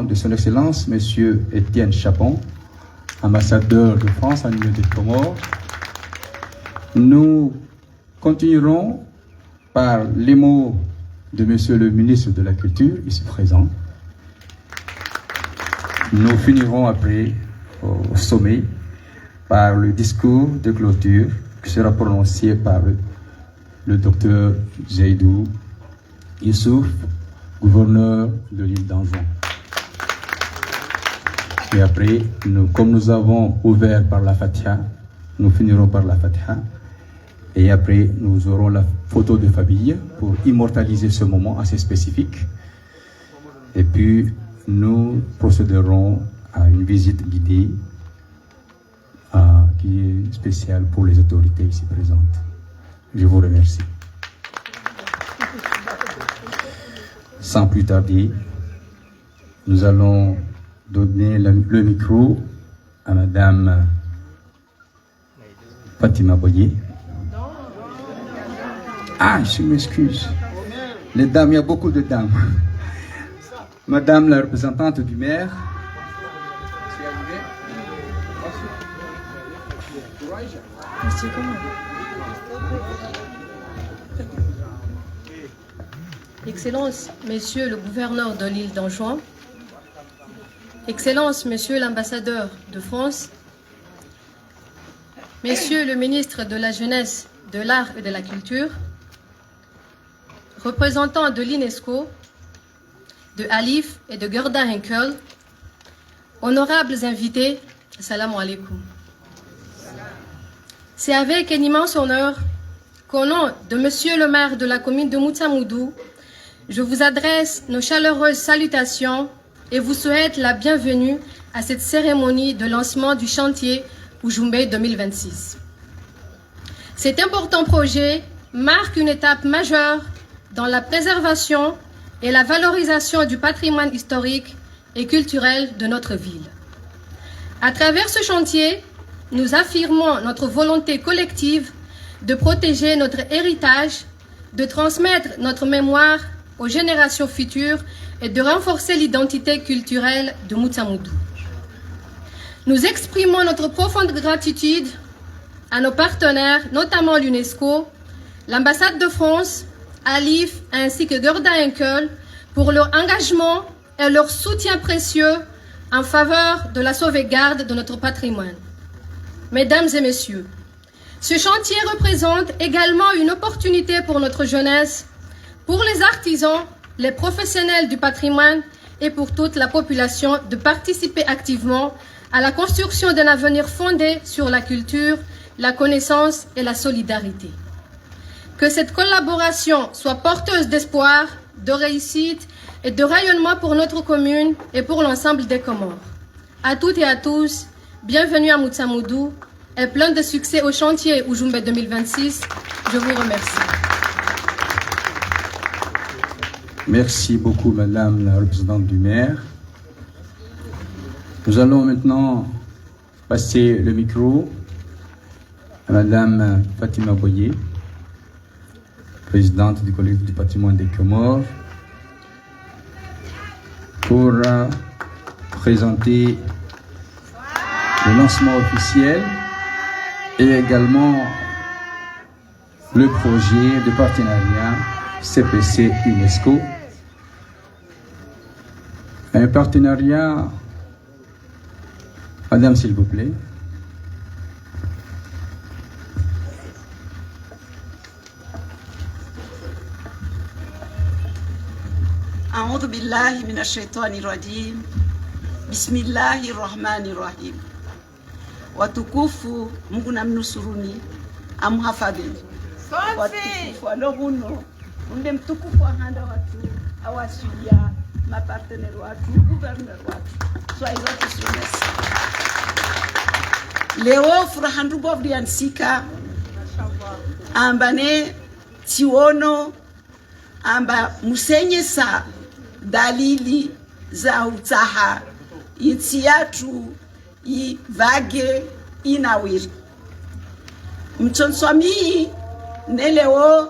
de son Excellence, Monsieur Étienne Chapon, ambassadeur de France à l'Union des Comores. Nous continuerons par les mots de Monsieur le ministre de la Culture, ici présent. Nous finirons après, au sommet, par le discours de clôture qui sera prononcé par le docteur Zaidou Youssouf, gouverneur de l'île d'Anjouan. Et après, comme nous avons ouvert par la Fatiha, nous finirons par la Fatiha. Et après, nous aurons la photo de famille pour immortaliser ce moment assez spécifique. Et puis, nous procéderons à une visite guidée qui est spéciale pour les autorités ici présentes. Je vous remercie. Sans plus tarder, nous allons donner le micro à Madame Fatima Boye. Ah, je m'excuse. Les dames, il y a beaucoup de dames. Madame la représentante du maire. Excellence, Monsieur le gouverneur de l'île d'Anjouan, Excellence, Monsieur l'ambassadeur de France, Monsieur le ministre de la Jeunesse, de l'Art et de la Culture, représentants de l'UNESCO, de Alif et de Gerda Henkel, honorables invités, assalamu alaikum. C'est avec un immense honneur qu'au nom de Monsieur le maire de la commune de Moutsamoudou, je vous adresse nos chaleureuses salutations et vous souhaite la bienvenue à cette cérémonie de lancement du chantier Oujoumbé 2026. Cet important projet marque une étape majeure dans la préservation et la valorisation du patrimoine historique et culturel de notre ville. À travers ce chantier, nous affirmons notre volonté collective de protéger notre héritage, de transmettre notre mémoire aux générations futures et de renforcer l'identité culturelle de Moutsamoudou. Nous exprimons notre profonde gratitude à nos partenaires, notamment l'UNESCO, l'ambassade de France, Alif ainsi que Gerda Henkel, pour leur engagement et leur soutien précieux en faveur de la sauvegarde de notre patrimoine. Mesdames et messieurs, ce chantier représente également une opportunité pour notre jeunesse, pour les artisans, les professionnels du patrimoine et pour toute la population de participer activement à la construction d'un avenir fondé sur la culture, la connaissance et la solidarité. Que cette collaboration soit porteuse d'espoir, de réussite et de rayonnement pour notre commune et pour l'ensemble des Comores. À toutes et à tous, bienvenue à Moutsamoudou et plein de succès au chantier Oujoumbé 2026. Je vous remercie. Merci beaucoup, Madame la représentante du maire. Nous allons maintenant passer le micro à Madame Fatima Boye, présidente du collectif du patrimoine des Comores, pour présenter le lancement officiel et également le projet de partenariat CPC UNESCO. Un partenariat, Madame s'il vous plaît. A'udhu billahi minash shaitani rajim. Bismillahir rahmanir rahim. Watukufu Mungu namnusuruni amhafadhili. Watukufu alohuno unde mtukufu ahanda watu awasilia maparteneri watu gouverneur watu so aizote sunesi. Leo furaha ndugu avdiansika ambane tiono amba musenyesa dalili za utaha insi yatu ivage inawiri mtonswami neleo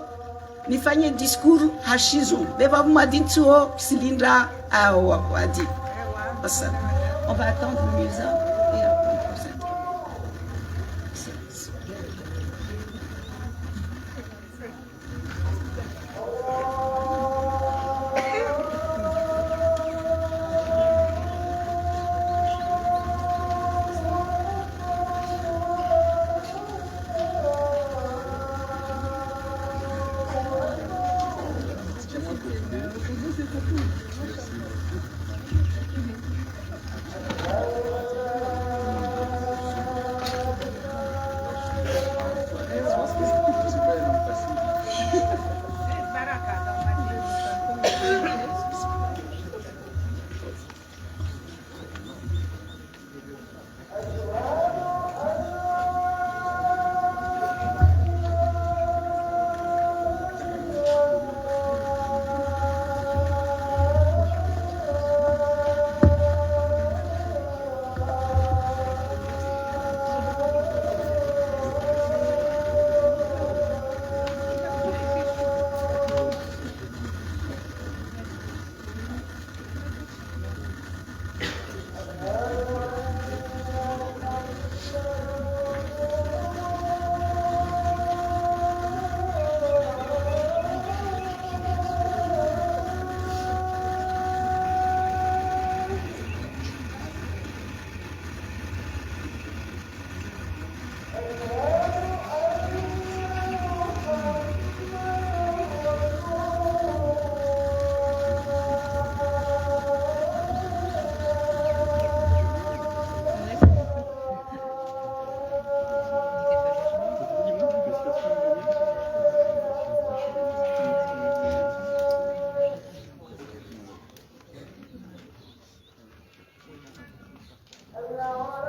nifanye diskuru hashizu beba madintuo silinda au wadi On va attendre le mieux et après on procède. Silence.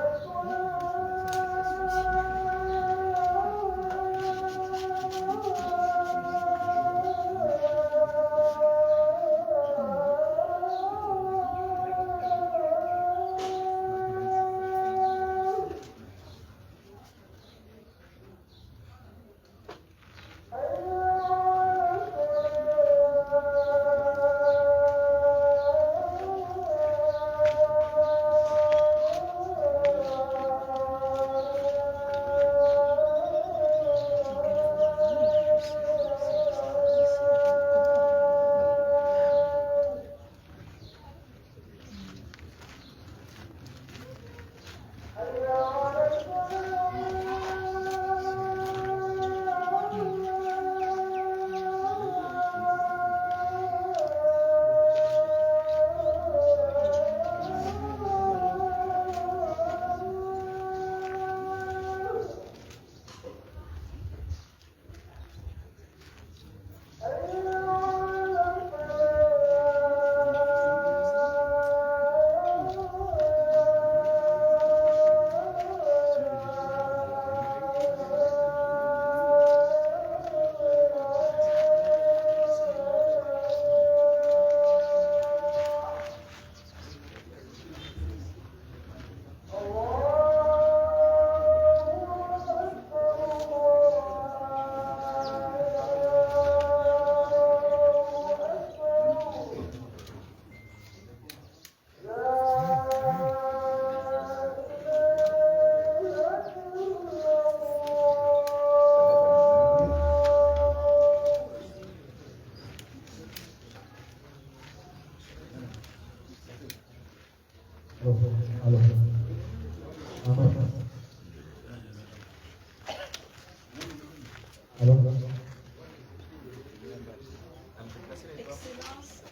Excellence,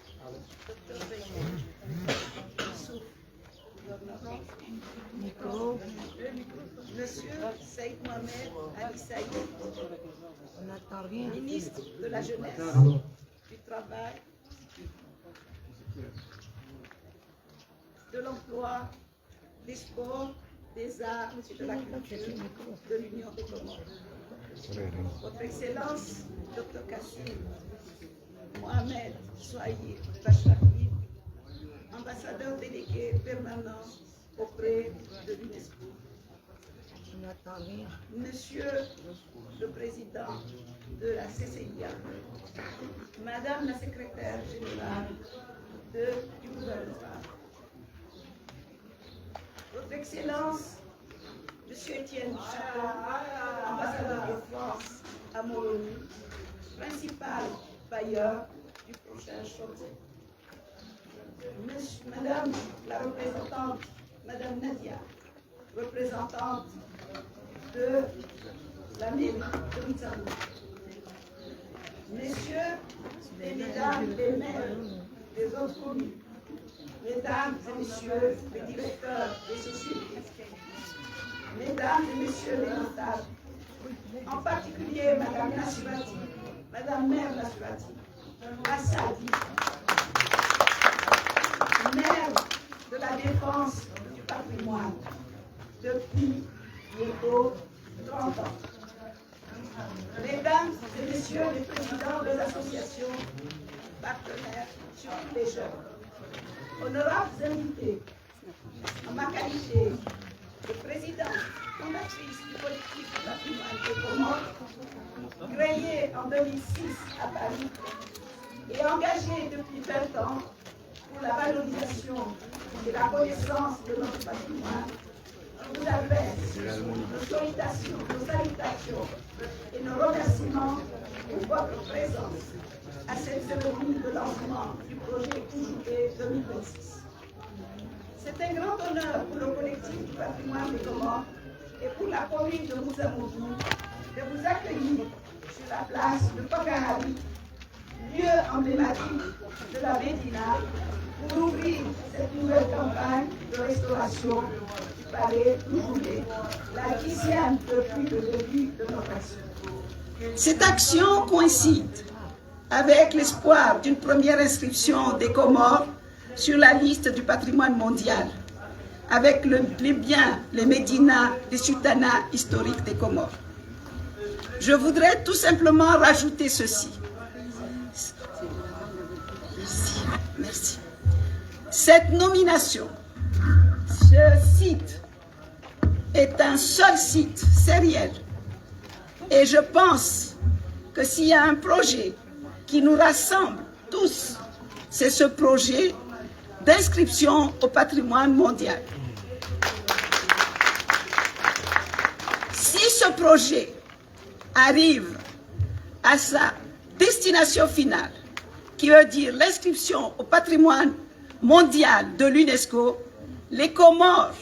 Dr. Micro. Monsieur Saïd Mohamed Ali Saïd, on n'entend rien. Ministre de la Jeunesse, du Travail, de l'Emploi, des Sports, des Arts et de la Culture de l'Union des Comores. Votre Excellence, Dr. Kassim Mohamed Souaïd Bachari, ambassadeur délégué permanent auprès de l'UNESCO. Monsieur le Président de la CCIA, Madame la Secrétaire Générale du gouvernement, Excellence, Monsieur Étienne Duchapon, ambassadeur de France à Moroni, principal bailleur du prochain chantier. Madame la représentante, Madame Nadia, représentante de la mairie de Moutsamoudou. Messieurs et mesdames les maires des autres communes, mesdames et messieurs les directeurs des sociétés, mesdames et messieurs les notables, en particulier Madame Nassurati, Madame Maire Nassurati, Assadi, maire de la défense du patrimoine depuis bientôt 30 ans. Mesdames et messieurs les présidents des associations partenaires sur les jeunes, honorables invités, en ma qualité de présidente fondatrice du collectif du patrimoine des Comores, créé en 2006 à Paris et engagé depuis 20 ans pour la valorisation et la connaissance de notre patrimoine, je vous adresse nos salutations et nos remerciements pour votre présence à cette cérémonie de lancement du projet Koujoubé 2026. C'est un grand honneur pour le collectif du patrimoine des Comores et pour la commune de Moutsamoudou de vous accueillir sur la place de Pagarabi, lieu emblématique de la Médina, pour ouvrir cette nouvelle campagne de restauration du palais Koujoubé, la 10e depuis le début de notre action. Cette action coïncide avec l'espoir d'une première inscription des Comores sur la liste du patrimoine mondial, avec les biens, les médinas, les sultanats historiques des Comores. Je voudrais tout simplement rajouter ceci. Merci. Cette nomination, ce site est un seul site sériel. Et je pense que s'il y a un projet qui nous rassemble tous, c'est ce projet d'inscription au patrimoine mondial. Si ce projet arrive à sa destination finale, qui veut dire l'inscription au patrimoine mondial de l'UNESCO, les Comores,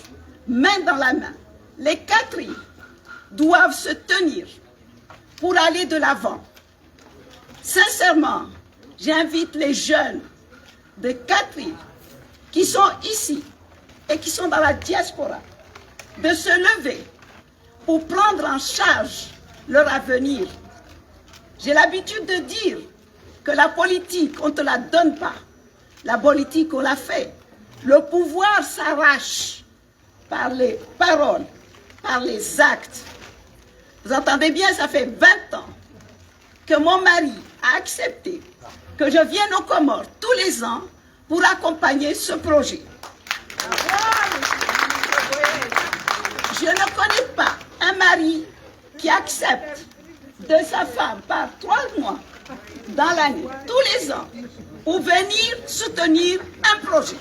main dans la main, les 4 îles, doivent se tenir pour aller de l'avant. Sincèrement, j'invite les jeunes de 4 îles qui sont ici et qui sont dans la diaspora de se lever pour prendre en charge leur avenir. J'ai l'habitude de dire que la politique, on ne te la donne pas. La politique, on la fait. Le pouvoir s'arrache par les paroles, par les actes. Vous entendez bien, ça fait 20 ans que mon mari a accepté que je vienne aux Comores tous les ans pour accompagner ce projet. Je ne connais pas un mari qui accepte de sa femme par 3 mois dans l'année, tous les ans, pour venir soutenir un projet.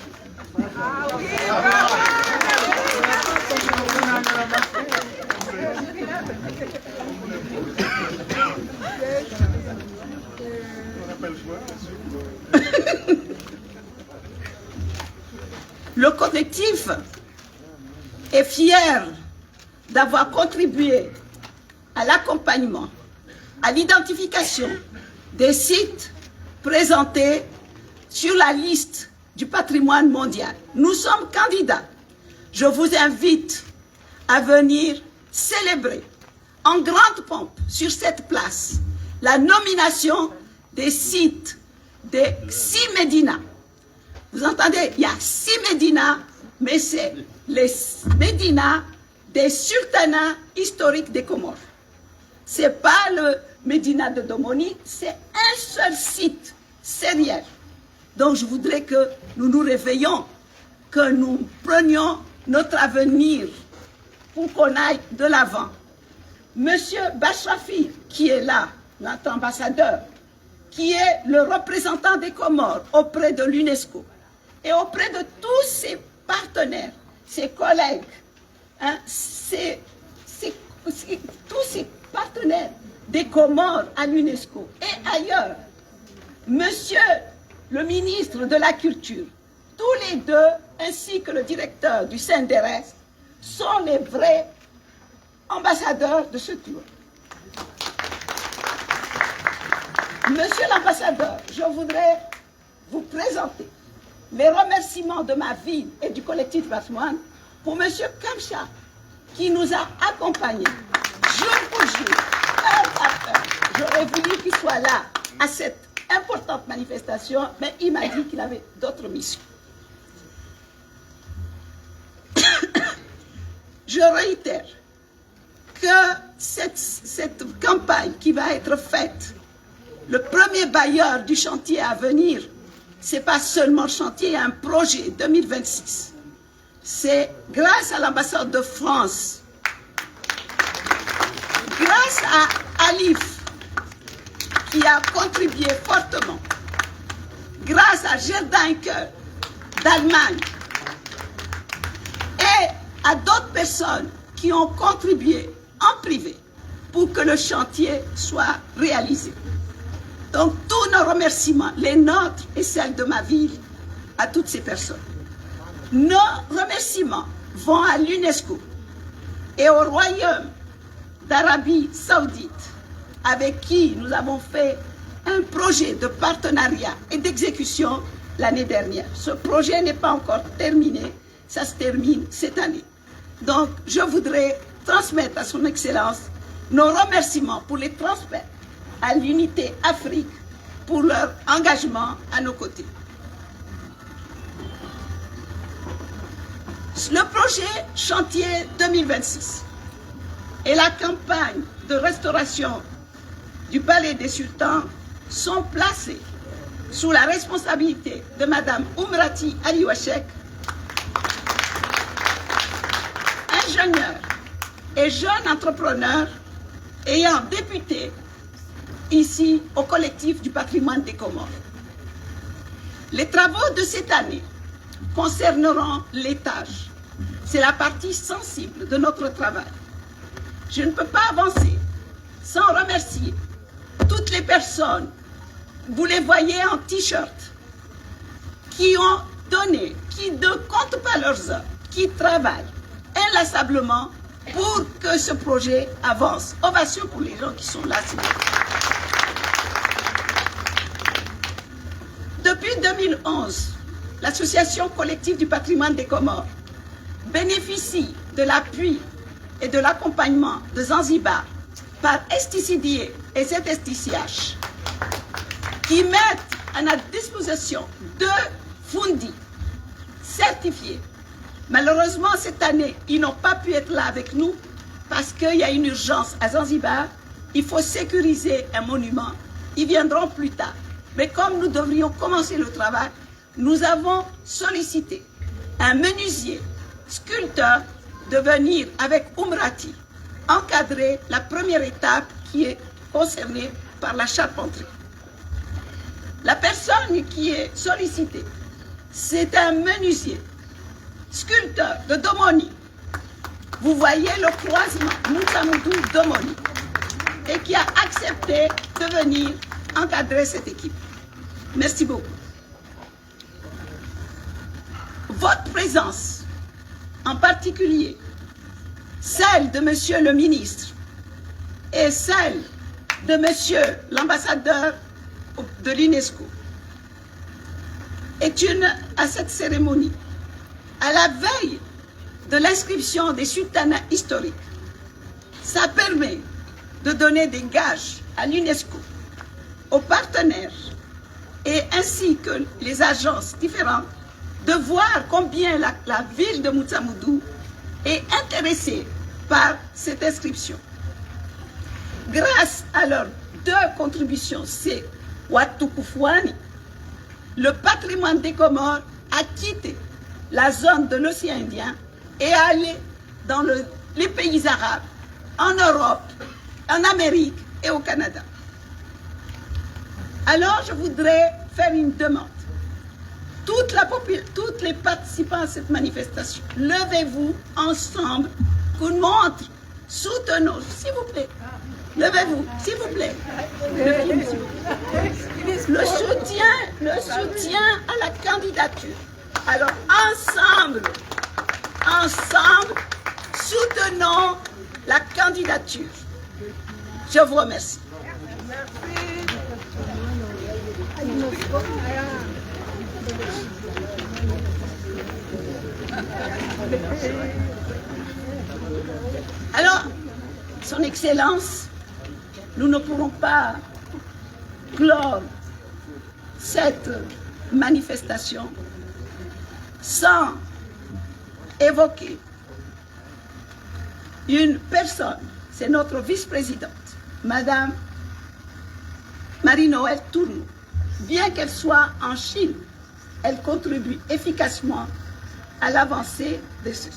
Le collectif est fier d'avoir contribué à l'accompagnement, à l'identification des sites présentés sur la liste du patrimoine mondial. Nous sommes candidats. Je vous invite à venir célébrer en grande pompe sur cette place la nomination des sites des 6 médinas. Vous entendez, il y a 6 médinas, mais c'est les médinas des sultanats historiques des Comores. Ce n'est pas le médina de Domoni, c'est un seul site sériel. Donc je voudrais que nous nous réveillons, que nous prenions notre avenir pour qu'on aille de l'avant. Monsieur Bachrafi, qui est là, notre ambassadeur, qui est le représentant des Comores auprès de l'UNESCO et auprès de tous ses partenaires, ses collègues hein, tous ces partenaires des Comores à l'UNESCO et ailleurs, Monsieur le ministre de la Culture, tous les deux, ainsi que le directeur du CNDRS, sont les vrais ambassadeurs de ce tour. Monsieur l'ambassadeur, je voudrais vous présenter les remerciements de ma ville et du collectif Patrimoine pour Monsieur Kamcha, qui nous a accompagnés jour pour jour, heure après heure. J'aurais voulu qu'il soit là à cette importante manifestation, mais il m'a dit qu'il avait d'autres missions. Je réitère que cette campagne qui va être faite, le premier bailleur du chantier à venir, ce n'est pas seulement le chantier, il y a un projet 2026. C'est grâce à l'ambassade de France, grâce à Alif, qui a contribué fortement, grâce à Gerdinker d'Allemagne et à d'autres personnes qui ont contribué en privé pour que le chantier soit réalisé. Donc tous nos remerciements, les nôtres et celles de ma ville, à toutes ces personnes. Nos remerciements vont à l'UNESCO et au Royaume d'Arabie Saoudite, avec qui nous avons fait un projet de partenariat et d'exécution l'année dernière. Ce projet n'est pas encore terminé, ça se termine cette année. Donc, je voudrais transmettre à son Excellence nos remerciements pour les transferts à l'unité Afrique pour leur engagement à nos côtés. Le projet Chantier 2026 et la campagne de restauration du Palais des Sultans sont placés sous la responsabilité de Mme Oumrati Aliouachek, ingénieur et jeune entrepreneur ayant débuté ici au collectif du patrimoine des Comores. Les travaux de cette année concerneront l'étage. C'est la partie sensible de notre travail. Je ne peux pas avancer sans remercier toutes les personnes, vous les voyez en t-shirt, qui ont donné, qui ne comptent pas leurs heures, qui travaillent inlassablement pour que ce projet avance. Ovation pour les gens qui sont là. Depuis 2011, l'association collective du patrimoine des Comores bénéficie de l'appui et de l'accompagnement de Zanzibar par STCDA et ZSTCH qui mettent à notre disposition 2 fundis certifiés. Malheureusement, cette année, ils n'ont pas pu être là avec nous parce qu'il y a une urgence à Zanzibar. Il faut sécuriser un monument. Ils viendront plus tard. Mais comme nous devrions commencer le travail, nous avons sollicité un menuisier, sculpteur, de venir avec Oumrati encadrer la première étape qui est concernée par la charpenterie. La personne qui est sollicitée, c'est un menuisier, sculpteur de Domoni. Vous voyez le croisement Moutsamoudou-Domoni et qui a accepté de venir encadrer cette équipe. Merci beaucoup. Votre présence, en particulier celle de Monsieur le ministre et celle de Monsieur l'ambassadeur de l'UNESCO, est à cette cérémonie, à la veille de l'inscription des sultanats historiques. Ça permet de donner des gages à l'UNESCO, aux partenaires et ainsi que les agences différentes de voir combien la ville de Moutsamoudou est intéressée par cette inscription. Grâce à leurs 2 contributions, c'est Ouattoukoufouani, le patrimoine des Comores a quitté la zone de l'océan Indien et est allé dans les pays arabes, en Europe, en Amérique et au Canada. Alors, je voudrais faire une demande. Toutes les participants à cette manifestation, levez-vous ensemble coup de montre. Soutenons, s'il vous plaît. Levez-vous, s'il vous plaît. Levez-vous, s'il vous plaît. Le soutien à la candidature. Alors, ensemble, soutenons la candidature. Je vous remercie. Alors, Son Excellence, nous ne pourrons pas clore cette manifestation sans évoquer une personne, c'est notre vice-présidente, Madame Marie-Noëlle Tournou. Bien qu'elle soit en Chine, elle contribue efficacement à l'avancée de ceci.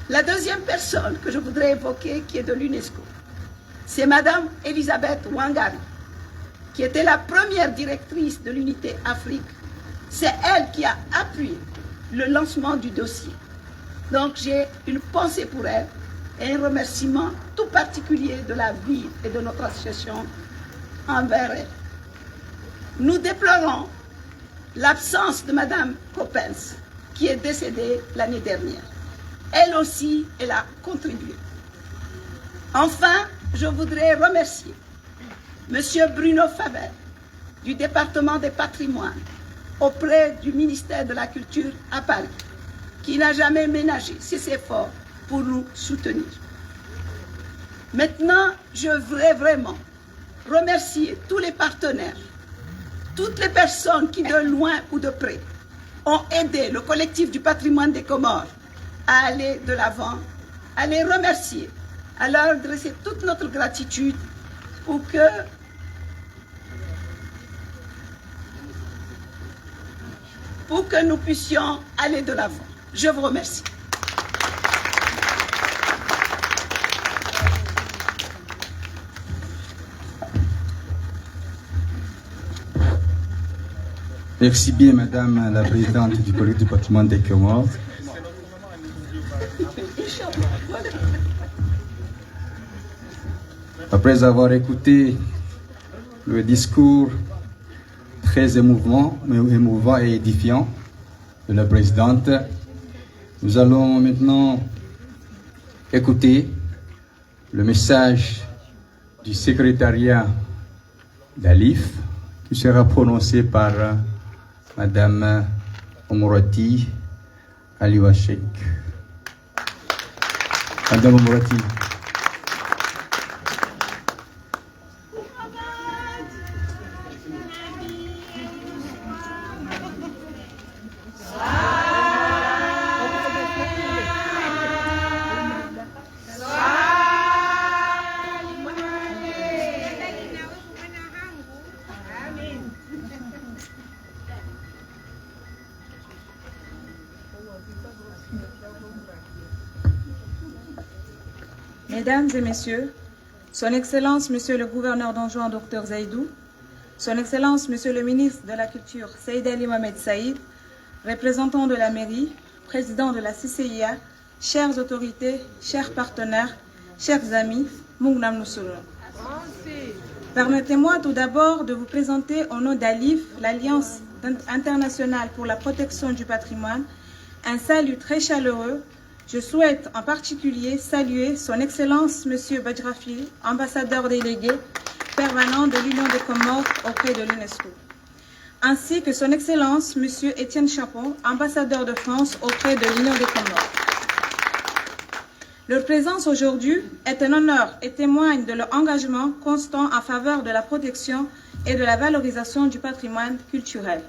La deuxième personne que je voudrais évoquer, qui est de l'UNESCO, c'est Madame Elisabeth Wangari, qui était la première directrice de l'unité Afrique. C'est elle qui a appuyé le lancement du dossier. Donc j'ai une pensée pour elle et un remerciement tout particulier de la vie et de notre association envers elle. Nous déplorons l'absence de Madame Coppens, qui est décédée l'année dernière. Elle aussi, elle a contribué. Enfin, je voudrais remercier Monsieur Bruno Faber, du département des patrimoines, auprès du ministère de la Culture à Paris, qui n'a jamais ménagé ses efforts pour nous soutenir. Maintenant, je voudrais vraiment remercier tous les partenaires, toutes les personnes qui, de loin ou de près, ont aidé le collectif du patrimoine des Comores à aller de l'avant, à les remercier, à leur adresser toute notre gratitude pour que nous puissions aller de l'avant. Je vous remercie. Merci bien, Madame la Présidente du collectif du patrimoine des Comores. Après avoir écouté le discours très émouvant et édifiant de la Présidente, nous allons maintenant écouter le message du secrétariat d'Alif qui sera prononcé par Madame Omorati Aliwashek. Madame Omorati. Mesdames et Messieurs, Son Excellence Monsieur le Gouverneur d'Anjouan, Dr Zaïdou, Son Excellence Monsieur le Ministre de la Culture, Seyd Ali Mohamed Saïd, représentant de la mairie, président de la CCIA, chères autorités, chers partenaires, chers amis, Moungnam Noussoulou. Permettez-moi tout d'abord de vous présenter au nom d'Alif, l'Alliance internationale pour la protection du patrimoine, un salut très chaleureux. Je souhaite en particulier saluer Son Excellence M. Badjrafi, ambassadeur délégué permanent de l'Union des Comores auprès de l'UNESCO, ainsi que Son Excellence M. Étienne Chapon, ambassadeur de France auprès de l'Union des Comores. Leur présence aujourd'hui est un honneur et témoigne de leur engagement constant en faveur de la protection et de la valorisation du patrimoine culturel.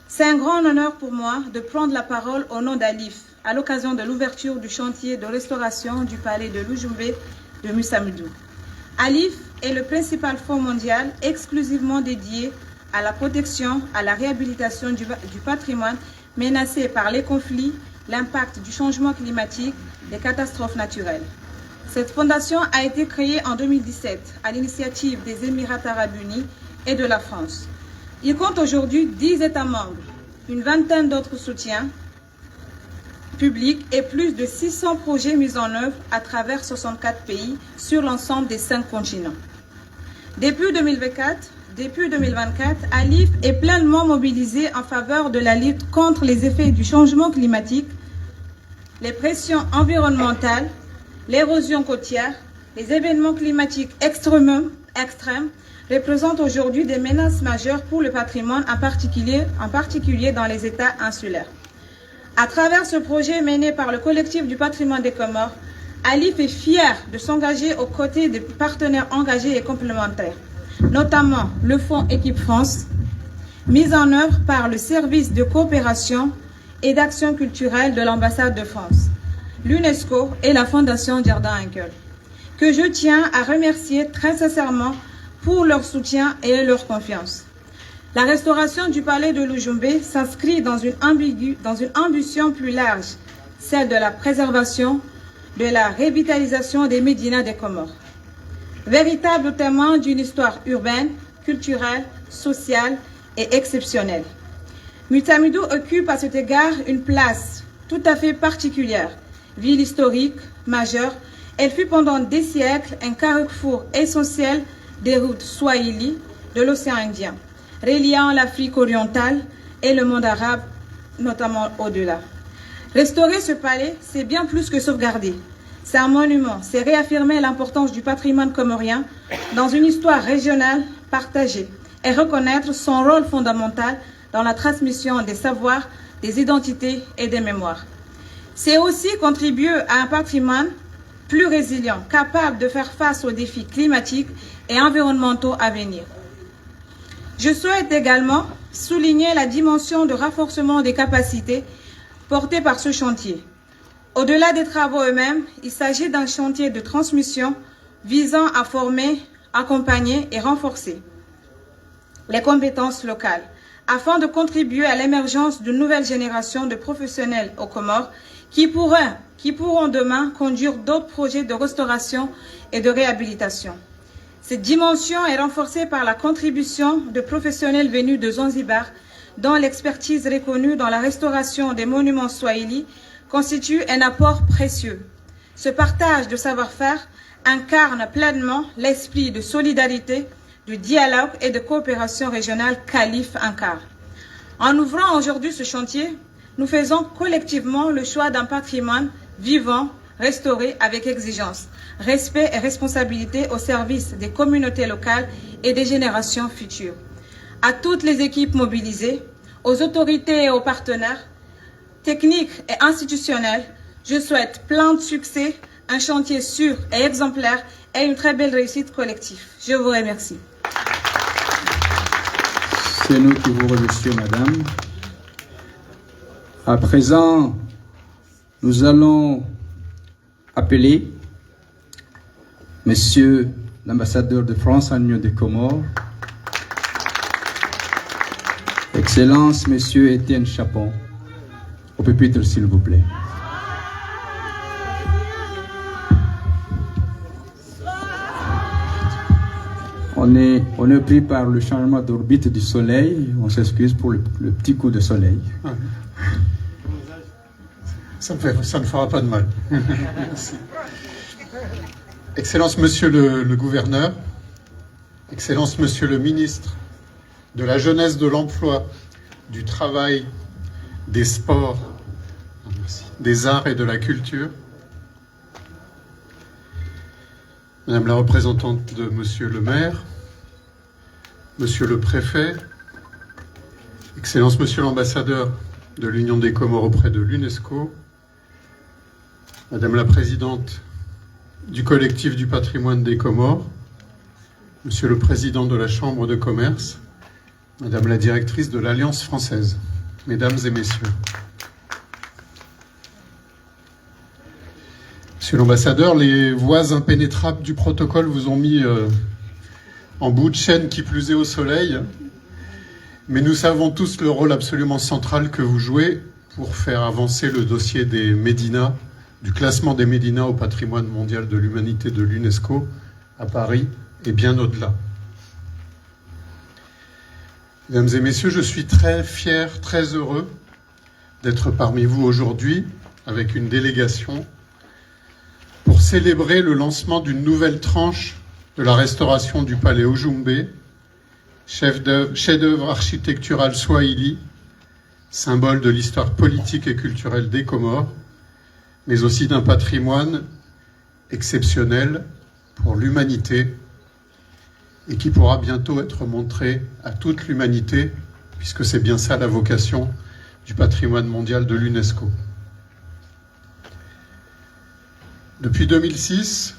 C'est un grand honneur pour moi de prendre la parole au nom d'Alif, à l'occasion de l'ouverture du chantier de restauration du palais de Loujoumbe de Musamoudou. Alif est le principal fonds mondial exclusivement dédié à la protection, à la réhabilitation du patrimoine menacé par les conflits, l'impact du changement climatique, les catastrophes naturelles. Cette fondation a été créée en 2017 à l'initiative des Émirats arabes unis et de la France. Il compte aujourd'hui 10 États membres, une vingtaine d'autres soutiens, publics et plus de 600 projets mis en œuvre à travers 64 pays sur l'ensemble des 5 continents. Depuis 2024, ALIF est pleinement mobilisé en faveur de la lutte contre les effets du changement climatique, les pressions environnementales, l'érosion côtière, les événements climatiques extrêmes représentent aujourd'hui des menaces majeures pour le patrimoine, en particulier dans les États insulaires. À travers ce projet mené par le collectif du patrimoine des Comores, ALIF est fier de s'engager aux côtés des partenaires engagés et complémentaires, notamment le Fonds Équipe France, mis en œuvre par le service de coopération et d'action culturelle de l'ambassade de France, l'UNESCO et la Fondation Jardin Henkel, que je tiens à remercier très sincèrement pour leur soutien et leur confiance. La restauration du palais de Lujumbe s'inscrit dans une ambition plus large, celle de la préservation, de la revitalisation des médinas des Comores. Véritable témoin d'une histoire urbaine, culturelle, sociale et exceptionnelle. Mutamidou occupe à cet égard une place tout à fait particulière. Ville historique, majeure, elle fut pendant des siècles un carrefour essentiel des routes swahili de l'océan Indien, reliant l'Afrique orientale et le monde arabe, notamment au-delà. Restaurer ce palais, c'est bien plus que sauvegarder. C'est un monument, c'est réaffirmer l'importance du patrimoine comorien dans une histoire régionale partagée et reconnaître son rôle fondamental dans la transmission des savoirs, des identités et des mémoires. C'est aussi contribuer à un patrimoine plus résilient, capable de faire face aux défis climatiques et environnementaux à venir. Je souhaite également souligner la dimension de renforcement des capacités portée par ce chantier. Au-delà des travaux eux-mêmes, il s'agit d'un chantier de transmission visant à former, accompagner et renforcer les compétences locales afin de contribuer à l'émergence d'une nouvelle génération de professionnels aux Comores qui pourront demain conduire d'autres projets de restauration et de réhabilitation. Cette dimension est renforcée par la contribution de professionnels venus de Zanzibar, dont l'expertise reconnue dans la restauration des monuments swahili constitue un apport précieux. Ce partage de savoir-faire incarne pleinement l'esprit de solidarité, de dialogue et de coopération régionale qu'ALIF incarne. En ouvrant aujourd'hui ce chantier, nous faisons collectivement le choix d'un patrimoine vivant, restauré avec exigence, respect et responsabilité au service des communautés locales et des générations futures. À toutes les équipes mobilisées, aux autorités et aux partenaires, techniques et institutionnels, je souhaite plein de succès, un chantier sûr et exemplaire et une très belle réussite collective. Je vous remercie. C'est nous qui vous remercions, madame. À présent, nous allons appeler monsieur l'ambassadeur de France en Union des Comores, Excellence, monsieur Étienne Chapon, au pupitre, s'il vous plaît. On est pris par le changement d'orbite du soleil. On s'excuse pour le petit coup de soleil. Ça ne fera pas de mal. Merci. Excellence, monsieur le gouverneur, Excellence, monsieur le ministre de la Jeunesse, de l'Emploi, du Travail, des Sports, des Arts et de la Culture, Madame la représentante de monsieur le maire, monsieur le préfet, Excellence, monsieur l'ambassadeur de l'Union des Comores auprès de l'UNESCO, Madame la présidente du collectif du patrimoine des Comores, Monsieur le président de la Chambre de commerce, Madame la directrice de l'Alliance française, Mesdames et Messieurs. Monsieur l'ambassadeur, les voies impénétrables du protocole vous ont mis en bout de chaîne, qui plus est au soleil, mais nous savons tous le rôle absolument central que vous jouez pour faire avancer le dossier des médinas, du classement des médinas au patrimoine mondial de l'humanité de l'UNESCO à Paris et bien au-delà. Mesdames et messieurs, je suis très fier, très heureux d'être parmi vous aujourd'hui avec une délégation pour célébrer le lancement d'une nouvelle tranche de la restauration du palais Ojumbe, chef-d'œuvre architectural swahili, symbole de l'histoire politique et culturelle des Comores, mais aussi d'un patrimoine exceptionnel pour l'humanité et qui pourra bientôt être montré à toute l'humanité, puisque c'est bien ça la vocation du patrimoine mondial de l'UNESCO. Depuis 2006,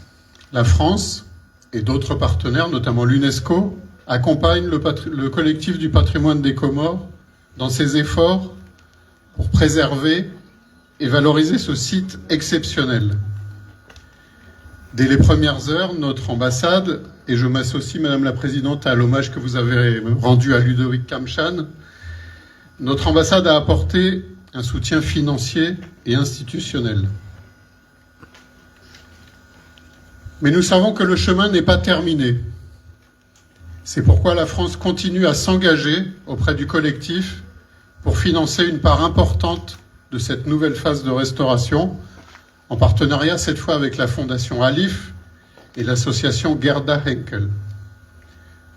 la France et d'autres partenaires, notamment l'UNESCO, accompagnent le collectif du patrimoine des Comores dans ses efforts pour préserver et valoriser ce site exceptionnel. Dès les premières heures, notre ambassade, et je m'associe, Madame la Présidente, à l'hommage que vous avez rendu à Ludovic Kamchan, notre ambassade a apporté un soutien financier et institutionnel. Mais nous savons que le chemin n'est pas terminé. C'est pourquoi la France continue à s'engager auprès du collectif pour financer une part importante de cette nouvelle phase de restauration, en partenariat cette fois avec la Fondation Alif et l'association Gerda Henkel.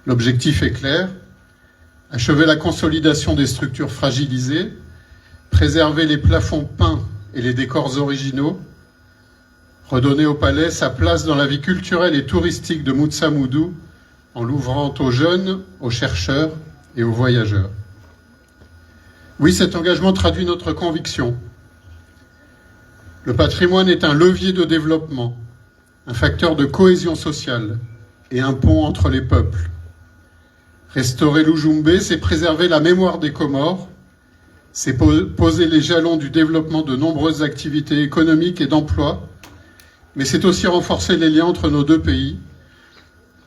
L'objectif est clair, achever la consolidation des structures fragilisées, préserver les plafonds peints et les décors originaux, redonner au palais sa place dans la vie culturelle et touristique de Mutsamudu en l'ouvrant aux jeunes, aux chercheurs et aux voyageurs. Oui, cet engagement traduit notre conviction. Le patrimoine est un levier de développement, un facteur de cohésion sociale et un pont entre les peuples. Restaurer l'Ujumbe, c'est préserver la mémoire des Comores, c'est poser les jalons du développement de nombreuses activités économiques et d'emploi, mais c'est aussi renforcer les liens entre nos deux pays,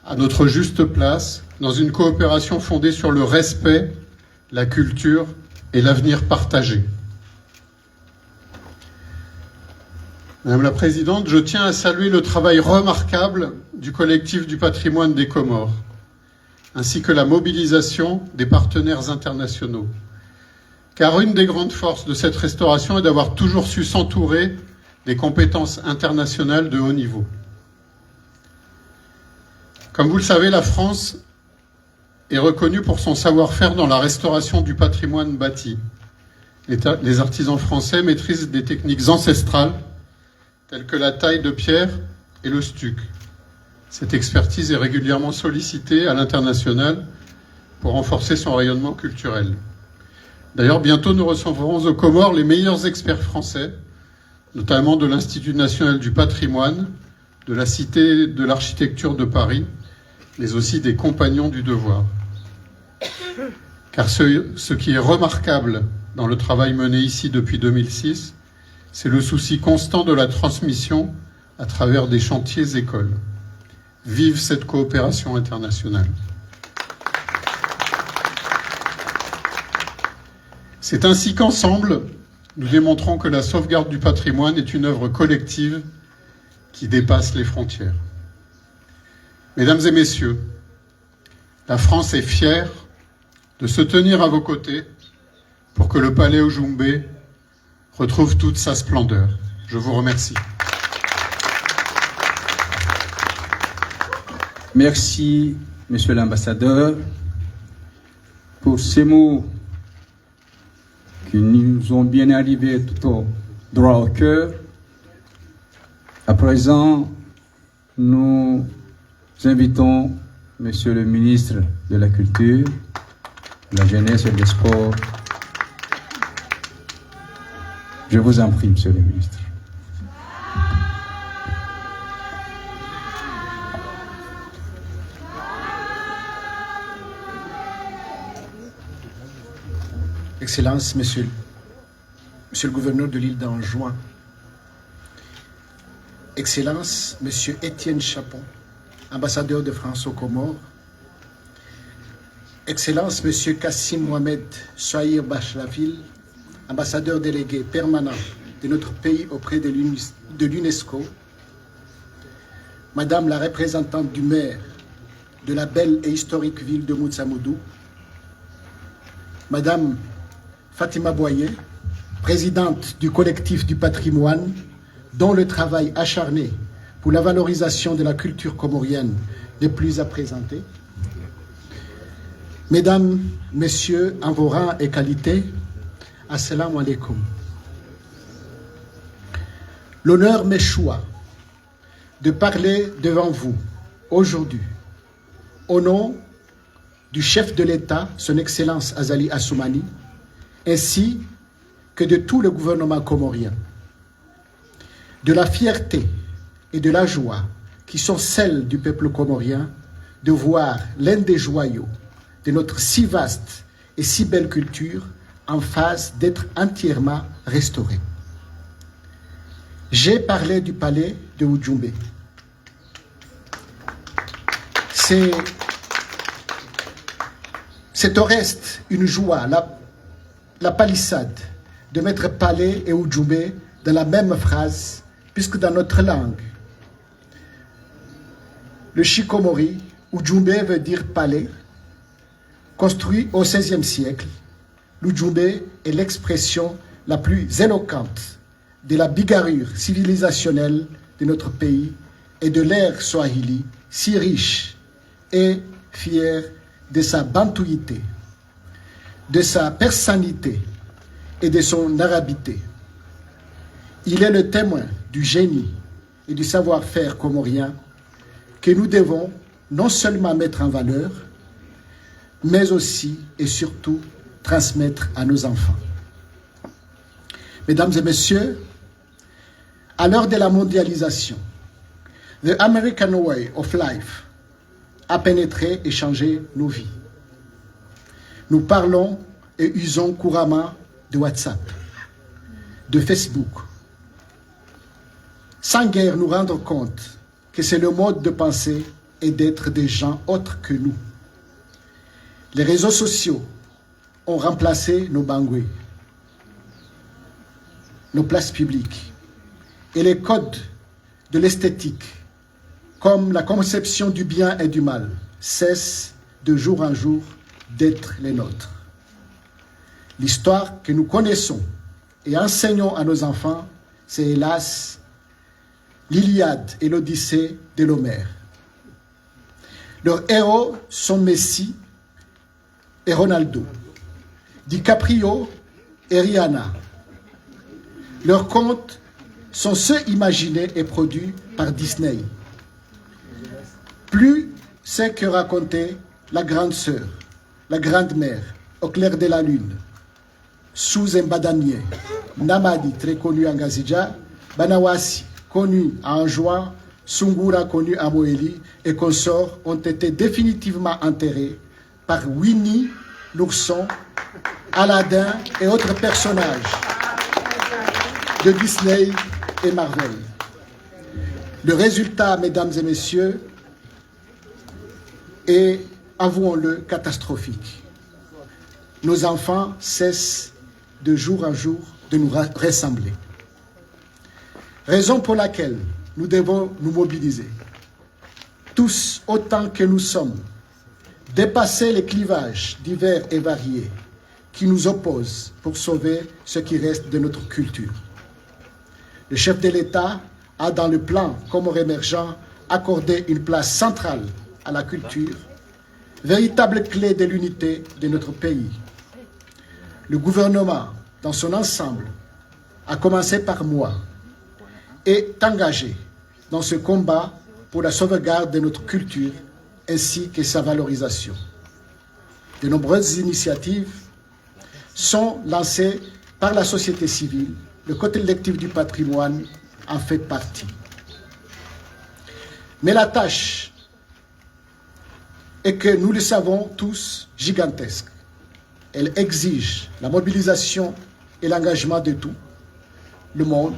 à notre juste place, dans une coopération fondée sur le respect, la culture et l'avenir partagé. Madame la Présidente, je tiens à saluer le travail remarquable du collectif du patrimoine des Comores, ainsi que la mobilisation des partenaires internationaux. Car une des grandes forces de cette restauration est d'avoir toujours su s'entourer des compétences internationales de haut niveau. Comme vous le savez, la France est reconnue pour son savoir-faire dans la restauration du patrimoine bâti. Les artisans français maîtrisent des techniques ancestrales telles que la taille de pierre et le stuc. Cette expertise est régulièrement sollicitée à l'international pour renforcer son rayonnement culturel. D'ailleurs, bientôt nous recevrons aux Comores les meilleurs experts français, notamment de l'Institut national du patrimoine, de la Cité de l'architecture de Paris, mais aussi des compagnons du devoir. Car ce qui est remarquable dans le travail mené ici depuis 2006, c'est le souci constant de la transmission à travers des chantiers écoles. Vive cette coopération internationale. C'est ainsi qu'ensemble, nous démontrons que la sauvegarde du patrimoine est une œuvre collective qui dépasse les frontières. Mesdames et messieurs, la France est fière de se tenir à vos côtés pour que le palais Ojumbe retrouve toute sa splendeur. Je vous remercie. Merci, Monsieur l'ambassadeur, pour ces mots qui nous ont bien arrivés tout au droit au cœur. À présent, nous invitons Monsieur le ministre de la Culture, de la Jeunesse et des Sports. Je vous en prie, Monsieur le ministre. Excellences, Monsieur le gouverneur de l'île d'Anjouan, Excellences, Monsieur Étienne Chapon, ambassadeur de France aux Comores, Excellences, Monsieur Kassim Mohamed Souhaïr Bachlafil, ambassadeur délégué permanent de notre pays auprès de l'UNESCO, Madame la représentante du maire de la belle et historique ville de Mutsamudu, Madame Fatima Boyer, présidente du collectif du patrimoine, dont le travail acharné pour la valorisation de la culture comorienne n'est plus à présenter. Mesdames, Messieurs, en vos rangs et qualités, Assalamu alaikum. L'honneur m'échoit de parler devant vous aujourd'hui au nom du chef de l'État, son Excellence Azali Assoumani, ainsi que de tout le gouvernement comorien, de la fierté et de la joie qui sont celles du peuple comorien de voir l'un des joyaux de notre si vaste et si belle culture en phase d'être entièrement restaurée. J'ai parlé du palais de Oudjoumbé. C'est au reste une joie, la palissade, de mettre palais et Oudjoumbé dans la même phrase, puisque dans notre langue, le Chikomori, Oudjoumbé veut dire palais. Construit au XVIe siècle, l'Oudjoumbé est l'expression la plus éloquente de la bigarrure civilisationnelle de notre pays et de l'ère swahili, si riche et fière de sa bantouité, de sa persanité et de son arabité. Il est le témoin du génie et du savoir-faire comorien que nous devons non seulement mettre en valeur, mais aussi et surtout transmettre à nos enfants. Mesdames et messieurs, à l'heure de la mondialisation, the American way of life a pénétré et changé nos vies. Nous parlons et usons couramment de WhatsApp, de Facebook, sans guère nous rendre compte que c'est le mode de penser et d'être des gens autres que nous. Les réseaux sociaux ont remplacé nos bangoués, nos places publiques et les codes de l'esthétique, comme la conception du bien et du mal, cessent de jour en jour d'être les nôtres. L'histoire que nous connaissons et enseignons à nos enfants, c'est hélas l'Iliade et l'Odyssée de l'Homère. Leurs héros sont Messi et Ronaldo, DiCaprio et Rihanna. Leurs contes sont ceux imaginés et produits par Disney. Plus c'est que racontait la grande sœur, la grande mère, au clair de la lune, sous un badanier, Namadi, très connu en Gazidja, Banawasi, connu à Anjouan, Sungura, connu à Moéli, et consorts ont été définitivement enterrés par Winnie, l'ourson, Aladdin et autres personnages de Disney et Marvel. Le résultat, mesdames et messieurs, est, avouons-le, catastrophique. Nos enfants cessent de jour en jour de nous ressembler. Raison pour laquelle nous devons nous mobiliser, tous autant que nous sommes, dépasser les clivages divers et variés qui nous opposent pour sauver ce qui reste de notre culture. Le chef de l'État a, dans le plan Comores émergent, accordé une place centrale à la culture, véritable clé de l'unité de notre pays. Le gouvernement, dans son ensemble, à commencer par moi, est engagé dans ce combat pour la sauvegarde de notre culture ainsi que sa valorisation. De nombreuses initiatives sont lancées par la société civile. Le collectif du patrimoine en fait partie. Mais la tâche est que nous le savons tous gigantesque. Elle exige la mobilisation et l'engagement de tout le monde,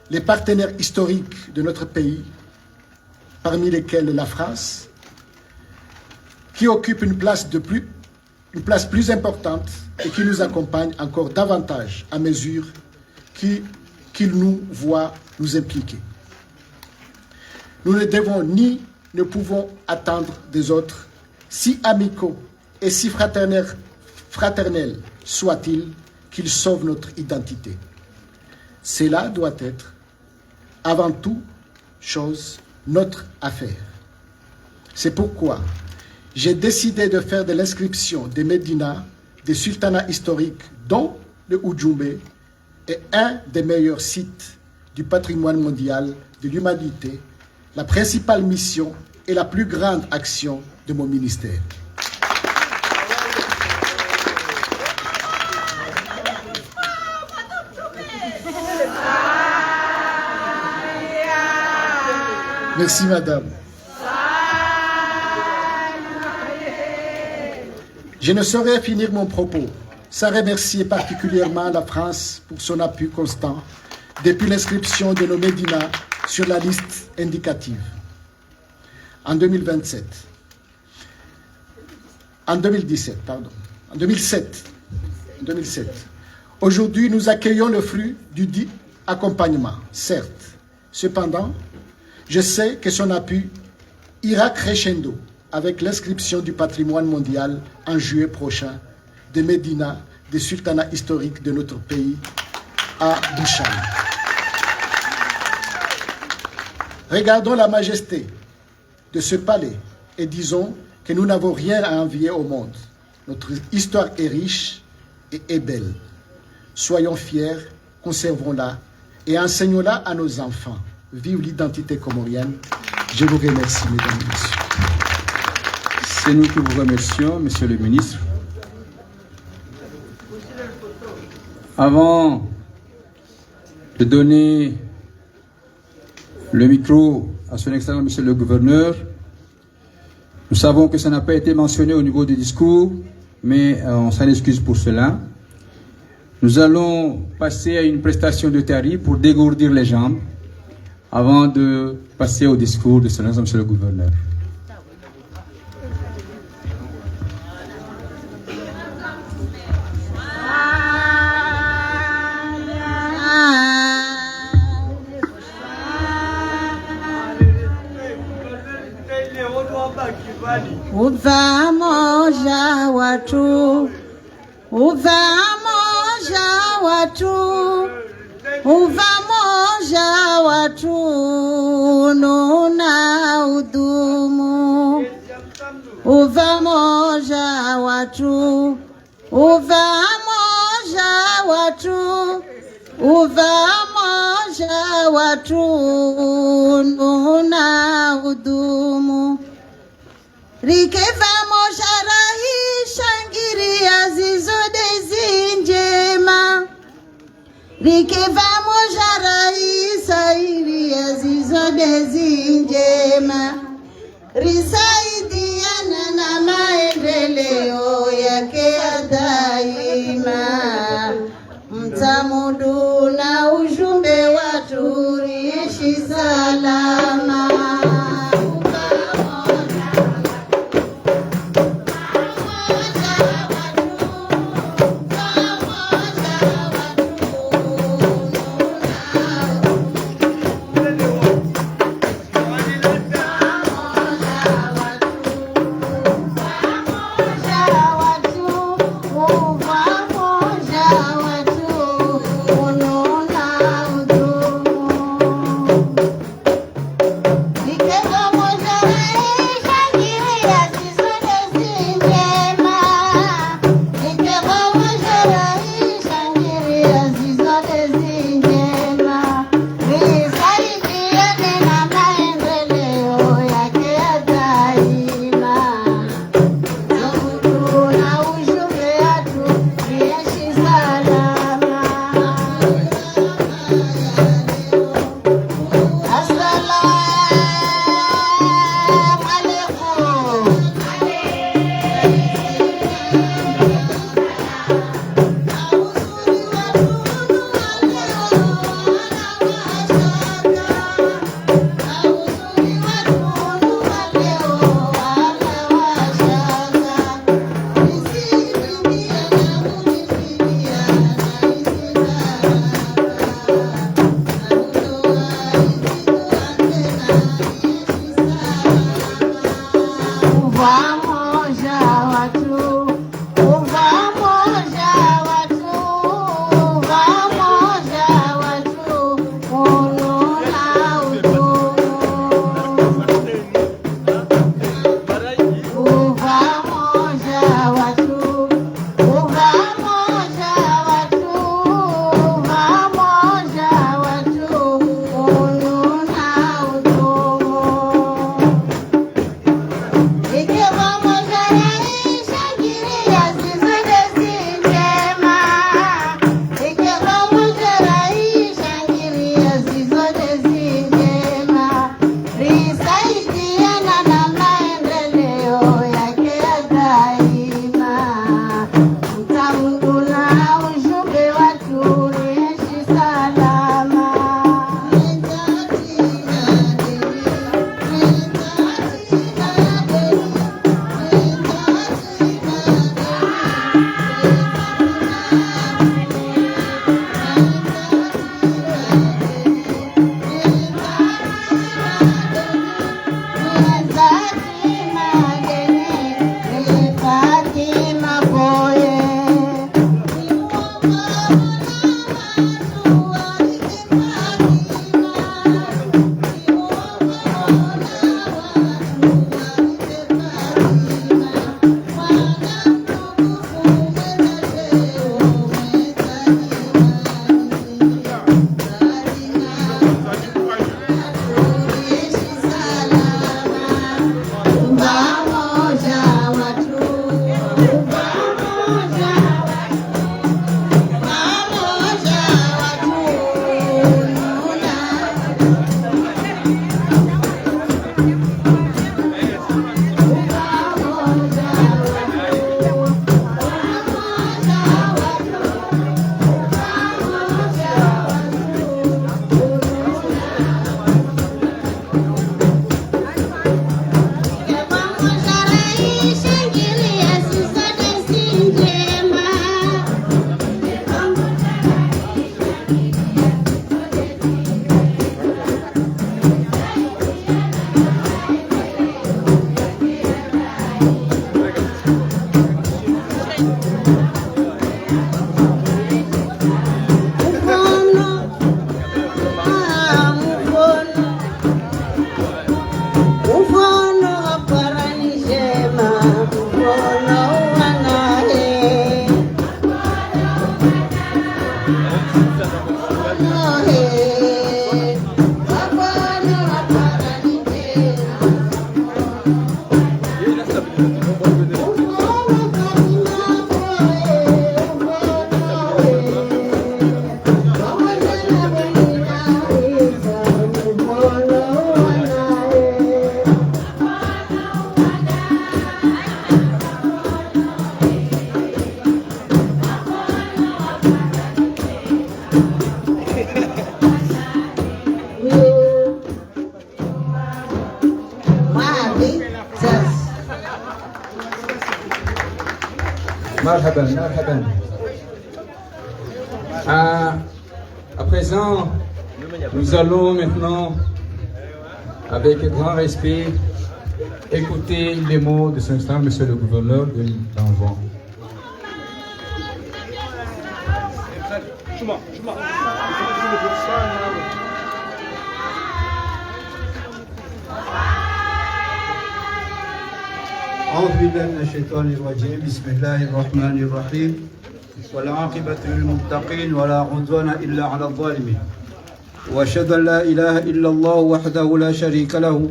les partenaires historiques de notre pays, parmi lesquels la France, qui occupe une place plus importante et qui nous accompagne encore davantage à mesure qu'il nous voit nous impliquer. Nous ne devons ni ne pouvons attendre des autres, si amicaux et si fraternels soient-ils, qu'il sauve notre identité. Cela doit être, avant toute chose, notre affaire. C'est pourquoi j'ai décidé de faire de l'inscription des médinas, des sultanats historiques, dont le Oudjoumbé, est un des meilleurs sites du patrimoine mondial de l'humanité, la principale mission et la plus grande action de mon ministère. Merci, madame. Je ne saurais finir mon propos sans remercier particulièrement la France pour son appui constant depuis l'inscription de nos médinas sur la liste indicative. En 2007. Aujourd'hui, nous accueillons le fruit du dit accompagnement, certes. Cependant, je sais que son appui ira crescendo avec l'inscription du patrimoine mondial en juillet prochain des médinas, des sultanats historiques de notre pays à Bouchane. Regardons la majesté de ce palais et disons que nous n'avons rien à envier au monde. Notre histoire est riche et est belle. Soyons fiers, conservons-la et enseignons-la à nos enfants. Vive l'identité comorienne. Je vous remercie, mesdames et messieurs. C'est nous qui vous remercions, monsieur le ministre. Avant de donner le micro à son excellence, monsieur le gouverneur, nous savons que ça n'a pas été mentionné au niveau du discours, mais on s'en excuse pour cela. Nous allons passer à une prestation de tarif pour dégourdir les jambes avant de passer au discours de son excellence, monsieur le gouverneur. Uva moja watu, uva moja watu, uva moja watu, nuna udumu. Uva moja watu, uva moja watu, uva moja watu, nuna udumu. Rikeva moja rahi shangiria zizode zinjema. Rikeva moja rahi sairia zizode zinjema. Risaidiana na maendeleo yake ya daima. Mtamudu na ujumbe watu riishi salama. Marhaban, marhaban. À présent, nous allons maintenant, avec grand respect, écouter les mots de son Excellence, Monsieur le Gouverneur de l'Envoi. أعوذ بالله من الشيطان الرجيم بسم الله الرحمن الرحيم والعاقبة للمتقين ولا عدوان إلا على الظالمين وأشهد أن لا إله إلا الله وحده لا شريك له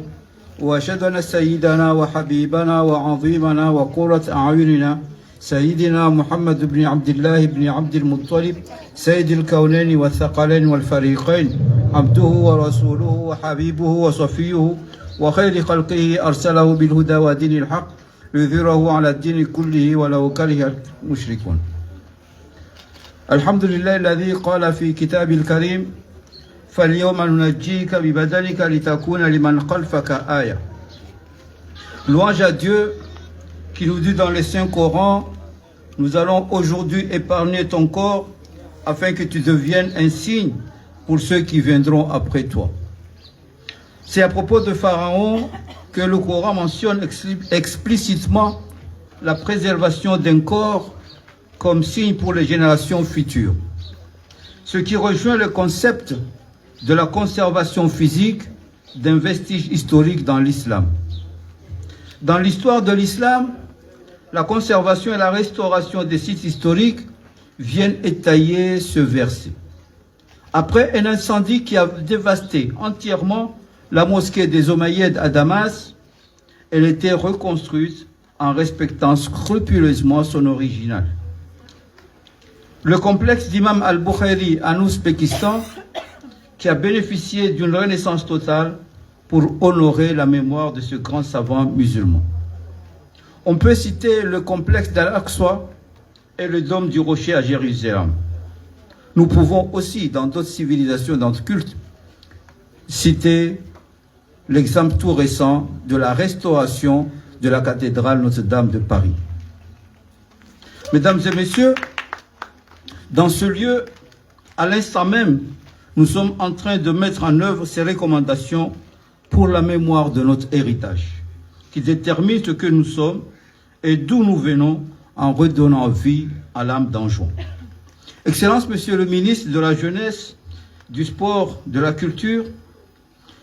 وأشهد أن سيدنا وحبيبنا وعظيمنا وقرة أعيننا سيدنا محمد بن عبد الله بن عبد المطلب سيد الكونين والثقلين والفريقين عبده ورسوله وحبيبه وصفيه وخير خلقه أرسله بالهدى ودين الحق يظهره على الدين كله ولو كره المشركون. الحمد لله الذي قال في كتاب الكريم فاليوم ننجيك ببدنك لتكون لمن خلفك آية. Louange à Dieu qui nous dit dans les Saint Coran, nous allons aujourd'hui épargner ton corps afin que tu deviennes un signe pour ceux qui viendront après toi. C'est à propos de Pharaon que le Coran mentionne explicitement la préservation d'un corps comme signe pour les générations futures. Ce qui rejoint le concept de la conservation physique d'un vestige historique dans l'islam. Dans l'histoire de l'islam, la conservation et la restauration des sites historiques viennent étayer ce verset. Après un incendie qui a dévasté entièrement la mosquée des Omeyyades à Damas, elle était reconstruite en respectant scrupuleusement son original. Le complexe d'Imam al-Bukhari en Ouzbékistan, qui a bénéficié d'une renaissance totale pour honorer la mémoire de ce grand savant musulman. On peut citer le complexe d'Al-Aqsa et le dôme du Rocher à Jérusalem. Nous pouvons aussi, dans d'autres civilisations, dans d'autres cultes, citer l'exemple tout récent de la restauration de la cathédrale Notre-Dame de Paris. Mesdames et messieurs, dans ce lieu, à l'instant même, nous sommes en train de mettre en œuvre ces recommandations pour la mémoire de notre héritage, qui détermine ce que nous sommes et d'où nous venons en redonnant vie à l'âme d'Anjouan. Excellence, Monsieur le ministre de la Jeunesse, du Sport, de la Culture,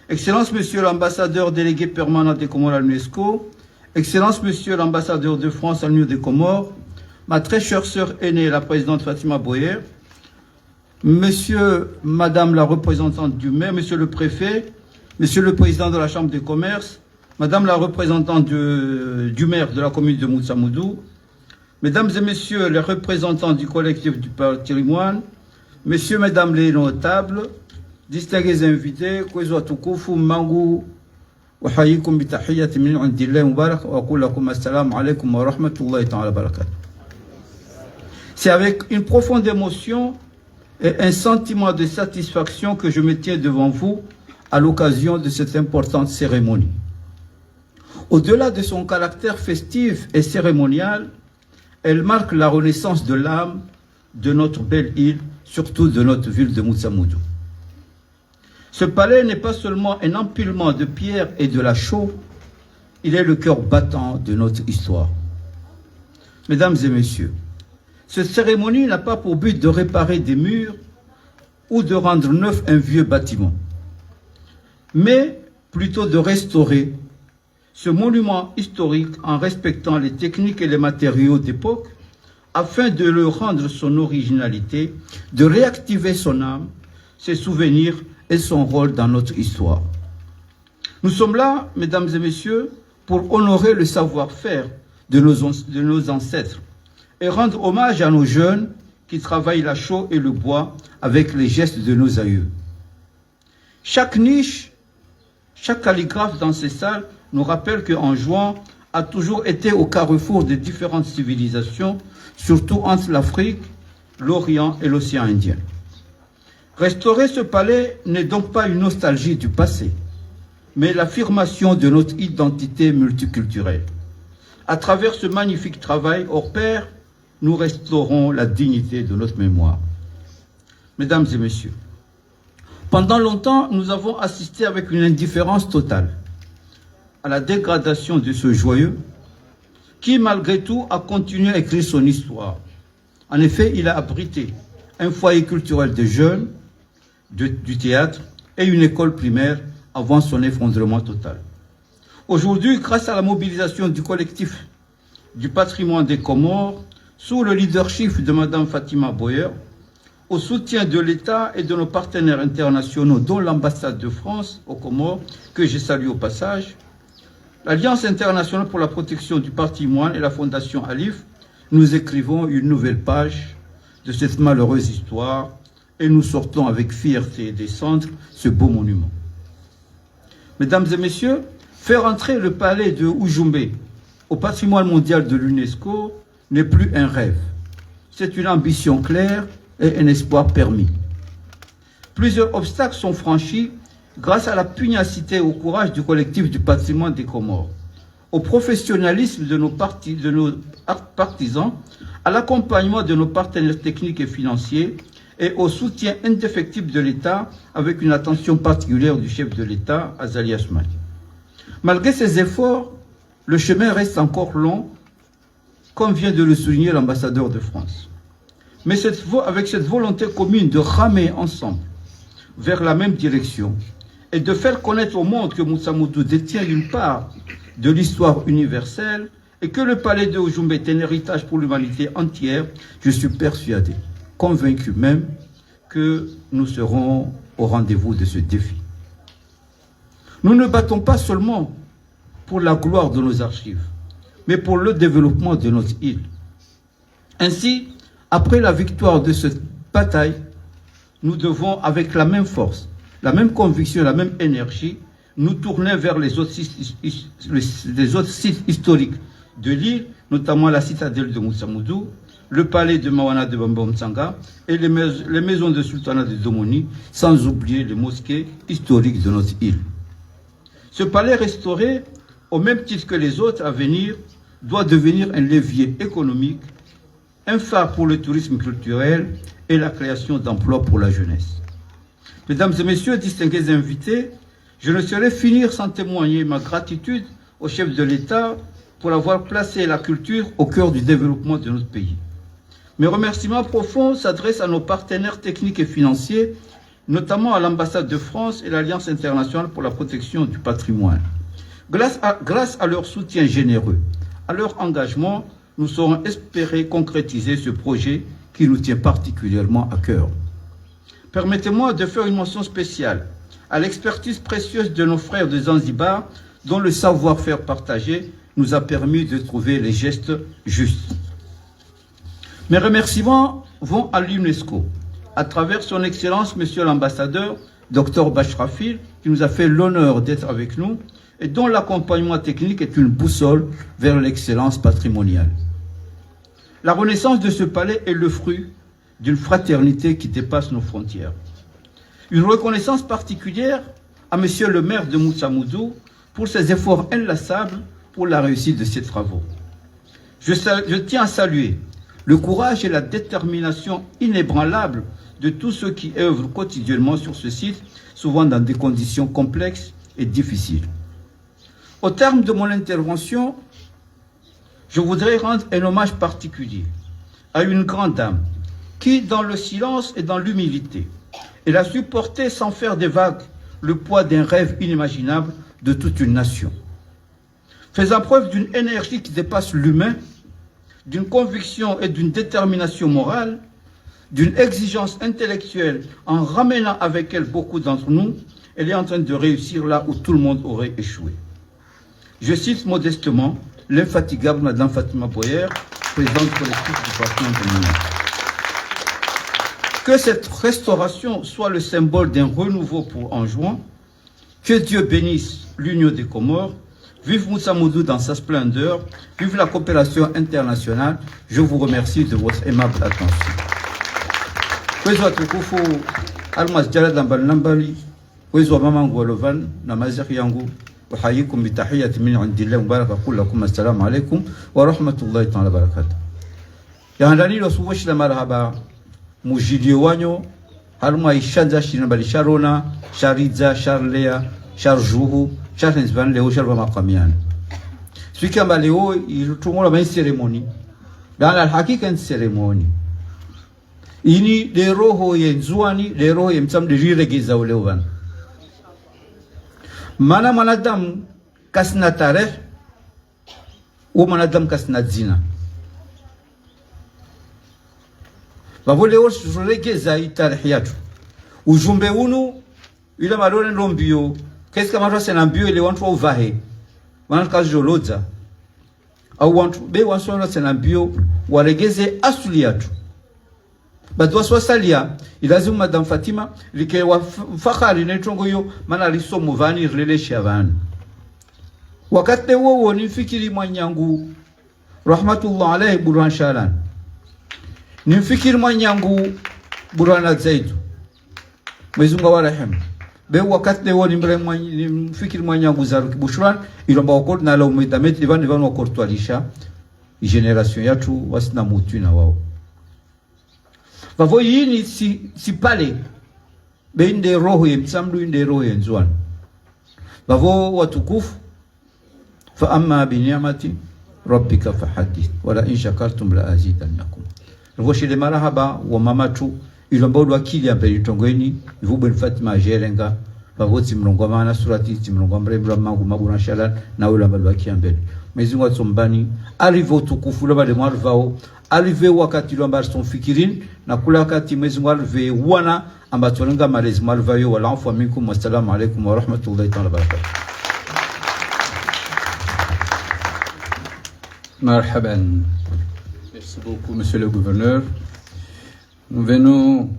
Excellence, Monsieur l'ambassadeur délégué permanent des Comores à l'UNESCO, Excellence, Monsieur l'ambassadeur de France à l'Union des Comores, ma très chère sœur aînée, la présidente Fatima Boyer, Monsieur, Madame la représentante du maire, Monsieur le préfet, Monsieur le président de la Chambre de commerce, Madame la représentante du maire de la commune de Moutsamoudou, Mesdames et Messieurs les représentants du collectif du patrimoine, Messieurs, Mesdames les notables, distingués invités, Kwezouatoukoufou, Mangou, Wahayikum bitahiyati min indillahi mubarak, wa kullakum assalamu alaikum wa rahmatullahi ta'ala barakatuh. C'est avec une profonde émotion et un sentiment de satisfaction que je me tiens devant vous à l'occasion de cette importante cérémonie. Au-delà de son caractère festif et cérémonial, elle marque la renaissance de l'âme de notre belle île, surtout de notre ville de Moutsamoudou. Ce palais n'est pas seulement un empilement de pierres et de la chaux, il est le cœur battant de notre histoire. Mesdames et messieurs, cette cérémonie n'a pas pour but de réparer des murs ou de rendre neuf un vieux bâtiment, mais plutôt de restaurer ce monument historique en respectant les techniques et les matériaux d'époque afin de le rendre son originalité, de réactiver son âme, ses souvenirs et son rôle dans notre histoire. Nous sommes là, mesdames et messieurs, pour honorer le savoir-faire de nos ancêtres et rendre hommage à nos jeunes qui travaillent la chaux et le bois avec les gestes de nos aïeux. Chaque niche, chaque calligraphe dans ces salles nous rappelle qu'Anjouan a toujours été au carrefour des différentes civilisations, surtout entre l'Afrique, l'Orient et l'océan Indien. Restaurer ce palais n'est donc pas une nostalgie du passé, mais l'affirmation de notre identité multiculturelle. À travers ce magnifique travail hors pair, nous restaurons la dignité de notre mémoire. Mesdames et messieurs, pendant longtemps, nous avons assisté avec une indifférence totale à la dégradation de ce joyeux qui, malgré tout, a continué à écrire son histoire. En effet, il a abrité un foyer culturel de jeunes, du théâtre et une école primaire avant son effondrement total. Aujourd'hui, grâce à la mobilisation du collectif du patrimoine des Comores, sous le leadership de Mme Fatima Boyer, au soutien de l'État et de nos partenaires internationaux, dont l'ambassade de France aux Comores, que je salue au passage, l'Alliance internationale pour la protection du patrimoine et la Fondation Alif, nous écrivons une nouvelle page de cette malheureuse histoire et nous sortons avec fierté et des cendres ce beau monument. Mesdames et messieurs, faire entrer le palais de Oujoumbé au patrimoine mondial de l'UNESCO n'est plus un rêve. C'est une ambition claire et un espoir permis. Plusieurs obstacles sont franchis grâce à la pugnacité et au courage du collectif du patrimoine des Comores, au professionnalisme de nos partisans, à l'accompagnement de nos partenaires techniques et financiers et au soutien indéfectible de l'État avec une attention particulière du chef de l'État, Azali Asmani. Malgré ces efforts, le chemin reste encore long, comme vient de le souligner l'ambassadeur de France. Mais avec cette volonté commune de ramer ensemble vers la même direction et de faire connaître au monde que Moussa Moudou détient une part de l'histoire universelle et que le palais de Oujumbe est un héritage pour l'humanité entière, je suis persuadé, convaincu même, que nous serons au rendez-vous de ce défi. Nous ne battons pas seulement pour la gloire de nos archives, mais pour le développement de notre île. Ainsi, après la victoire de cette bataille, nous devons, avec la même force, la même conviction, la même énergie, nous tourner vers les autres sites historiques de l'île, notamment la citadelle de Moussa Moudou, le palais de Mawana de Bamba Mtsanga et les maisons de sultanat de Domoni, sans oublier les mosquées historiques de notre île. Ce palais restauré, au même titre que les autres à venir, doit devenir un levier économique, un phare pour le tourisme culturel et la création d'emplois pour la jeunesse. Mesdames et messieurs, distingués invités, je ne saurais finir sans témoigner ma gratitude au chef de l'État pour avoir placé la culture au cœur du développement de notre pays. Mes remerciements profonds s'adressent à nos partenaires techniques et financiers, notamment à l'ambassade de France et l'Alliance internationale pour la protection du patrimoine. Grâce à leur soutien généreux, à leur engagement, nous saurons espérer concrétiser ce projet qui nous tient particulièrement à cœur. Permettez-moi de faire une mention spéciale à l'expertise précieuse de nos frères de Zanzibar, dont le savoir-faire partagé nous a permis de trouver les gestes justes. Mes remerciements vont à l'UNESCO, à travers son Excellence, Monsieur l'Ambassadeur, Dr Bashrafil, qui nous a fait l'honneur d'être avec nous et dont l'accompagnement technique est une boussole vers l'excellence patrimoniale. La renaissance de ce palais est le fruit d'une fraternité qui dépasse nos frontières. Une reconnaissance particulière à Monsieur le maire de Moussa Moudou pour ses efforts inlassables pour la réussite de ces travaux. Je tiens à saluer le courage et la détermination inébranlable de tous ceux qui œuvrent quotidiennement sur ce site, souvent dans des conditions complexes et difficiles. Au terme de mon intervention, je voudrais rendre un hommage particulier à une grande dame qui, dans le silence et dans l'humilité, elle a su porter sans faire des vagues le poids d'un rêve inimaginable de toute une nation. Faisant preuve d'une énergie qui dépasse l'humain, d'une conviction et d'une détermination morale, d'une exigence intellectuelle en ramenant avec elle beaucoup d'entre nous, elle est en train de réussir là où tout le monde aurait échoué. Je cite modestement l'infatigable Madame Fatima Boyer, présidente collective du Parlement de l'Union. Que cette restauration soit le symbole d'un renouveau pour Anjouan, que Dieu bénisse l'Union des Comores, vive Moussa Moudou dans sa splendeur, vive la coopération internationale. Je vous remercie de votre aimable attention. Wezo atukufu almas jalad nambali wezo mama ngolovan na mazaki yangu uhayikum bitahiyati min indillah mubaraka kullakum assalamu alaykum wa rahmatullahi ta'ala barakatuh. Ya ndani lo suwoshi la marhaba mujilio wanyo halma ishanza shinabali sharona shariza sharlea sharjuhu Charles Leo Shalva Makamian. Celui qui a Léo, il trouve la cérémonie. Dans la hakika une cérémonie. Ini les roho yenzouani, les roho yemsam de jiregeza ou leovan. Manadam kasnatare ou manadam kasnadzina. Bavo leo jiregeza itarhiatu. Ujumbe unu, ila malone lombio. Qu'est-ce que je fais dans le bio et les gens vont vaher. Maintenant quand je l'ose, au want be wanso na dans bio waregeze asuliatu. Badwa swa salia ilazimu Madame Fatima like wa fakhari netongo yo mana lisomo vani relation van. Wakati huo nifikiri mwanyangu rahmatullah alayhi Burhan Shalan. Nifikiri mwanyangu Burhan Zaidu. Mwezunga wa rahim. Be wakati leo ni fikiri mwanyangu za Bushran ilomba okor na la umedamet ivan wakortwalisha generation yatu wasina mutu na wao. Vavo yini si pale be inde roho yemsamdu inde roho yenzwan. Vavo watukufu fa amma bi ni'mati rabbika fahaddith wala in shakartum la azidannakum. Vavo shile marahaba wa mamatu ilomba ndo akili ambaye tongweni vubo ni Fatima Jerenga pavoti mlongo maana surati mlongo mrembo mangu mabuna shala na ule ambalo akiambele Mwenyezi Mungu atumbani arrive utukufu lo bale mwarvao arrive wakati lo ambalo tumfikirin na kula wakati Mwenyezi Mungu arrive wana ambacho lenga malezi mwarvayo wala afu minkum wassalamu alaykum wa rahmatullahi ta'ala barakatuh. Marhaban. Merci beaucoup, monsieur le gouverneur. Nous venons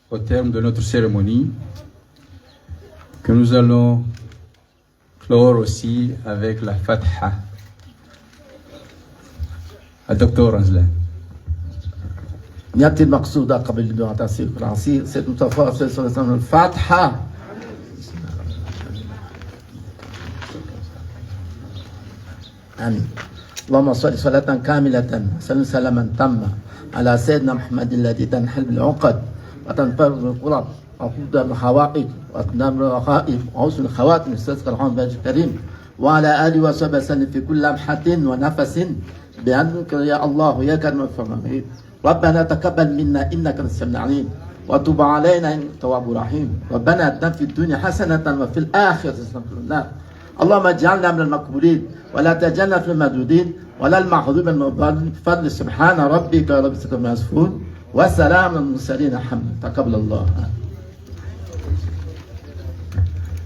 au terme de notre cérémonie que nous allons clore aussi avec la Fatiha. Le docteur Anzlan. نياتي المقصودة قبل الدعاء تنسيق العصير سيد مصطفى صلى الله عليه وسلم الفاتحة. آمين. اللهم صل صلاة كاملة سلم سلاما تاما على سيدنا محمد الذي تنحل بالعقد وتنفرد بالقرب وقود بالحوائج وأقدام الرخائف وحسن الخواتم استسقى الحمد بالله الكريم وعلى آله وصحبه وسلم في كل لمحة ونفس بأنك يا الله يا كريم الرحيم. ربنا تقبل منا إنك أنت السميع العليم وتب علينا إنك التواب الرحيم. ربنا آتنا في الدنيا حسنة وفي الآخرة حسنة وقنا النار. اللهم اجعلنا من المقبولين ولا تجعلنا في المردودين ولا المحظوظين من بفضل سبحان ربك رب العزة عما يصفون وسلام على المرسلين الحمد تقبل الله.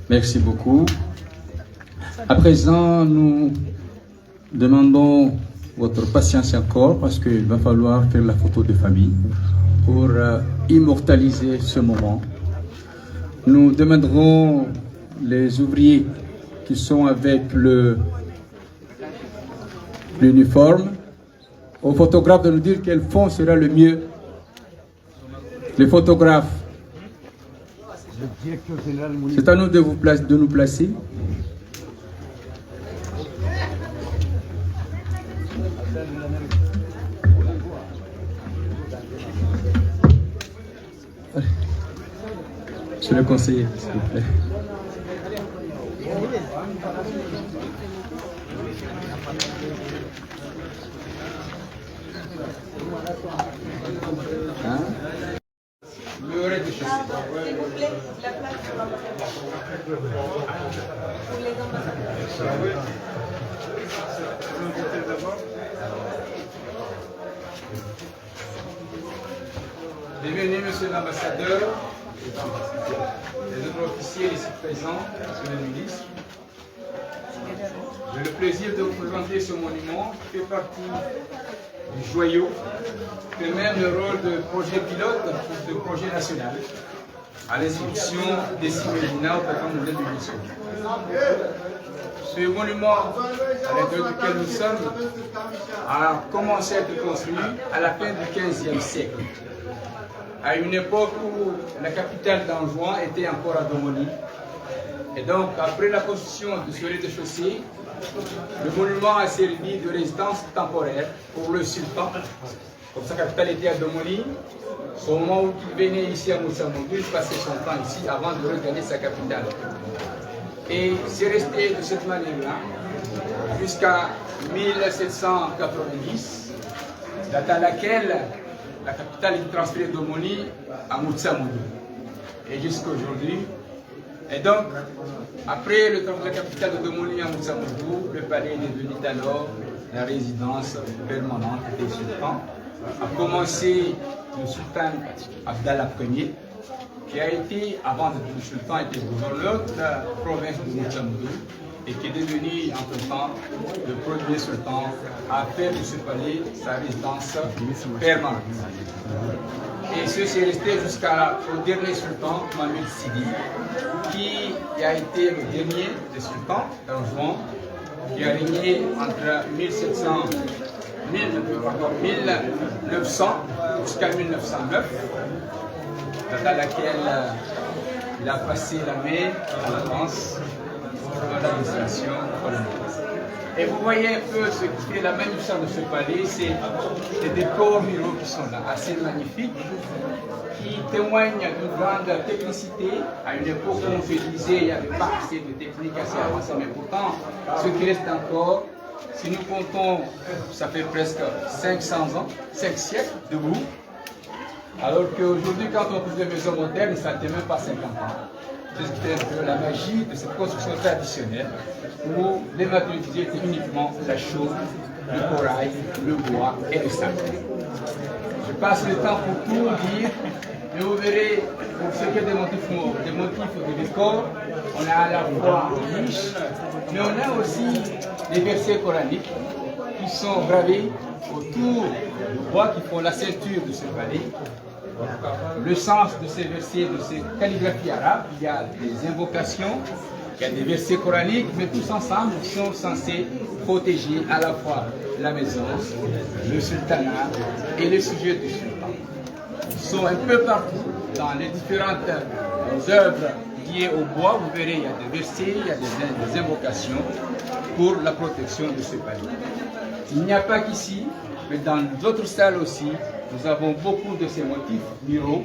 Merci beaucoup. À présent, nous demandons votre patience encore parce qu'il va falloir faire la photo de famille pour immortaliser ce moment. Nous demanderons les ouvriers qui sont avec l'uniforme aux photographes de nous dire quel fond sera le mieux. Les photographes, c'est à nous de nous placer. Monsieur le conseiller, s'il vous plaît. Hein? Le rez-de-chaussée. S'il vous plaît, la place de Bienvenue, monsieur l'ambassadeur, les autres officiers ici présents, monsieur le ministre. J'ai le plaisir de vous présenter ce monument qui fait partie du joyau, fait même le rôle de projet pilote de projet national à l'institution des Medina au programme de l'UNESCO. Ce monument à l'intérieur duquel nous sommes a commencé à être construit à la fin du XVe siècle, à une époque où la capitale d'Anjouan était encore à Domoni. Et donc, après la construction de ce rez-de-chaussée, le monument a servi de résidence temporaire pour le sultan. Comme sa capitale était à Domoni, au moment où il venait ici à Moussamoudou, il passait son temps ici avant de regagner sa capitale. Et c'est resté de cette manière-là jusqu'à 1790, date à laquelle la capitale est transférée d'Omoni à Moussamoudou. Et jusqu'à aujourd'hui. Et donc, après le transfert de la capitale de Domoni à Moussamoudou, le palais est devenu alors la résidence permanente des sultans. A commencé le sultan Abdallah Ier, qui a été, avant d'être le sultan, était gouverneur de la province de Moussamoudou et qui est devenu, entre-temps, le premier sultan à faire de ce palais sa résidence permanente. Et ceci est resté jusqu'au dernier sultan, Mohamed Sidi, qui a été le dernier des sultans d'Anjouan, qui a régné entre 1900 jusqu'à 1909, date à laquelle il a passé la main à la France dans l'administration coloniale. Et vous voyez un peu ce qui fait la magnificence de ce palais, c'est des décors muraux qui sont là, assez magnifiques, qui témoignent d'une grande technicité. À une époque, comme je disais, il n'y avait pas assez de techniques assez avancées, mais pourtant, ce qui reste encore, si nous comptons, ça fait presque 500 ans, 5 siècles debout, Alors qu'aujourd'hui, quand on trouve des maisons modernes, ça ne fait même pas 50 ans. C'est un peu la magie de cette construction traditionnelle où les matériaux utilisés étaient uniquement la chaux, le corail, le bois et le sable. Je passe le temps pour tout dire, mais vous verrez, pour ce qui est des motifs de décor, on a à la fois riche, mais on a aussi des versets coraniques qui sont gravés autour du bois qui font la ceinture de ce palais. Le sens de ces versets, de ces calligraphies arabes, il y a des invocations, il y a des versets coraniques, mais tous ensemble sont censés protéger à la fois la maison, le sultanat et le sujet du sultan. Ils sont un peu partout dans les différentes œuvres liées au bois. Vous verrez, il y a des versets, il y a des invocations pour la protection de ce palais. Il n'y a pas qu'ici, mais dans d'autres salles aussi, nous avons beaucoup de ces motifs muraux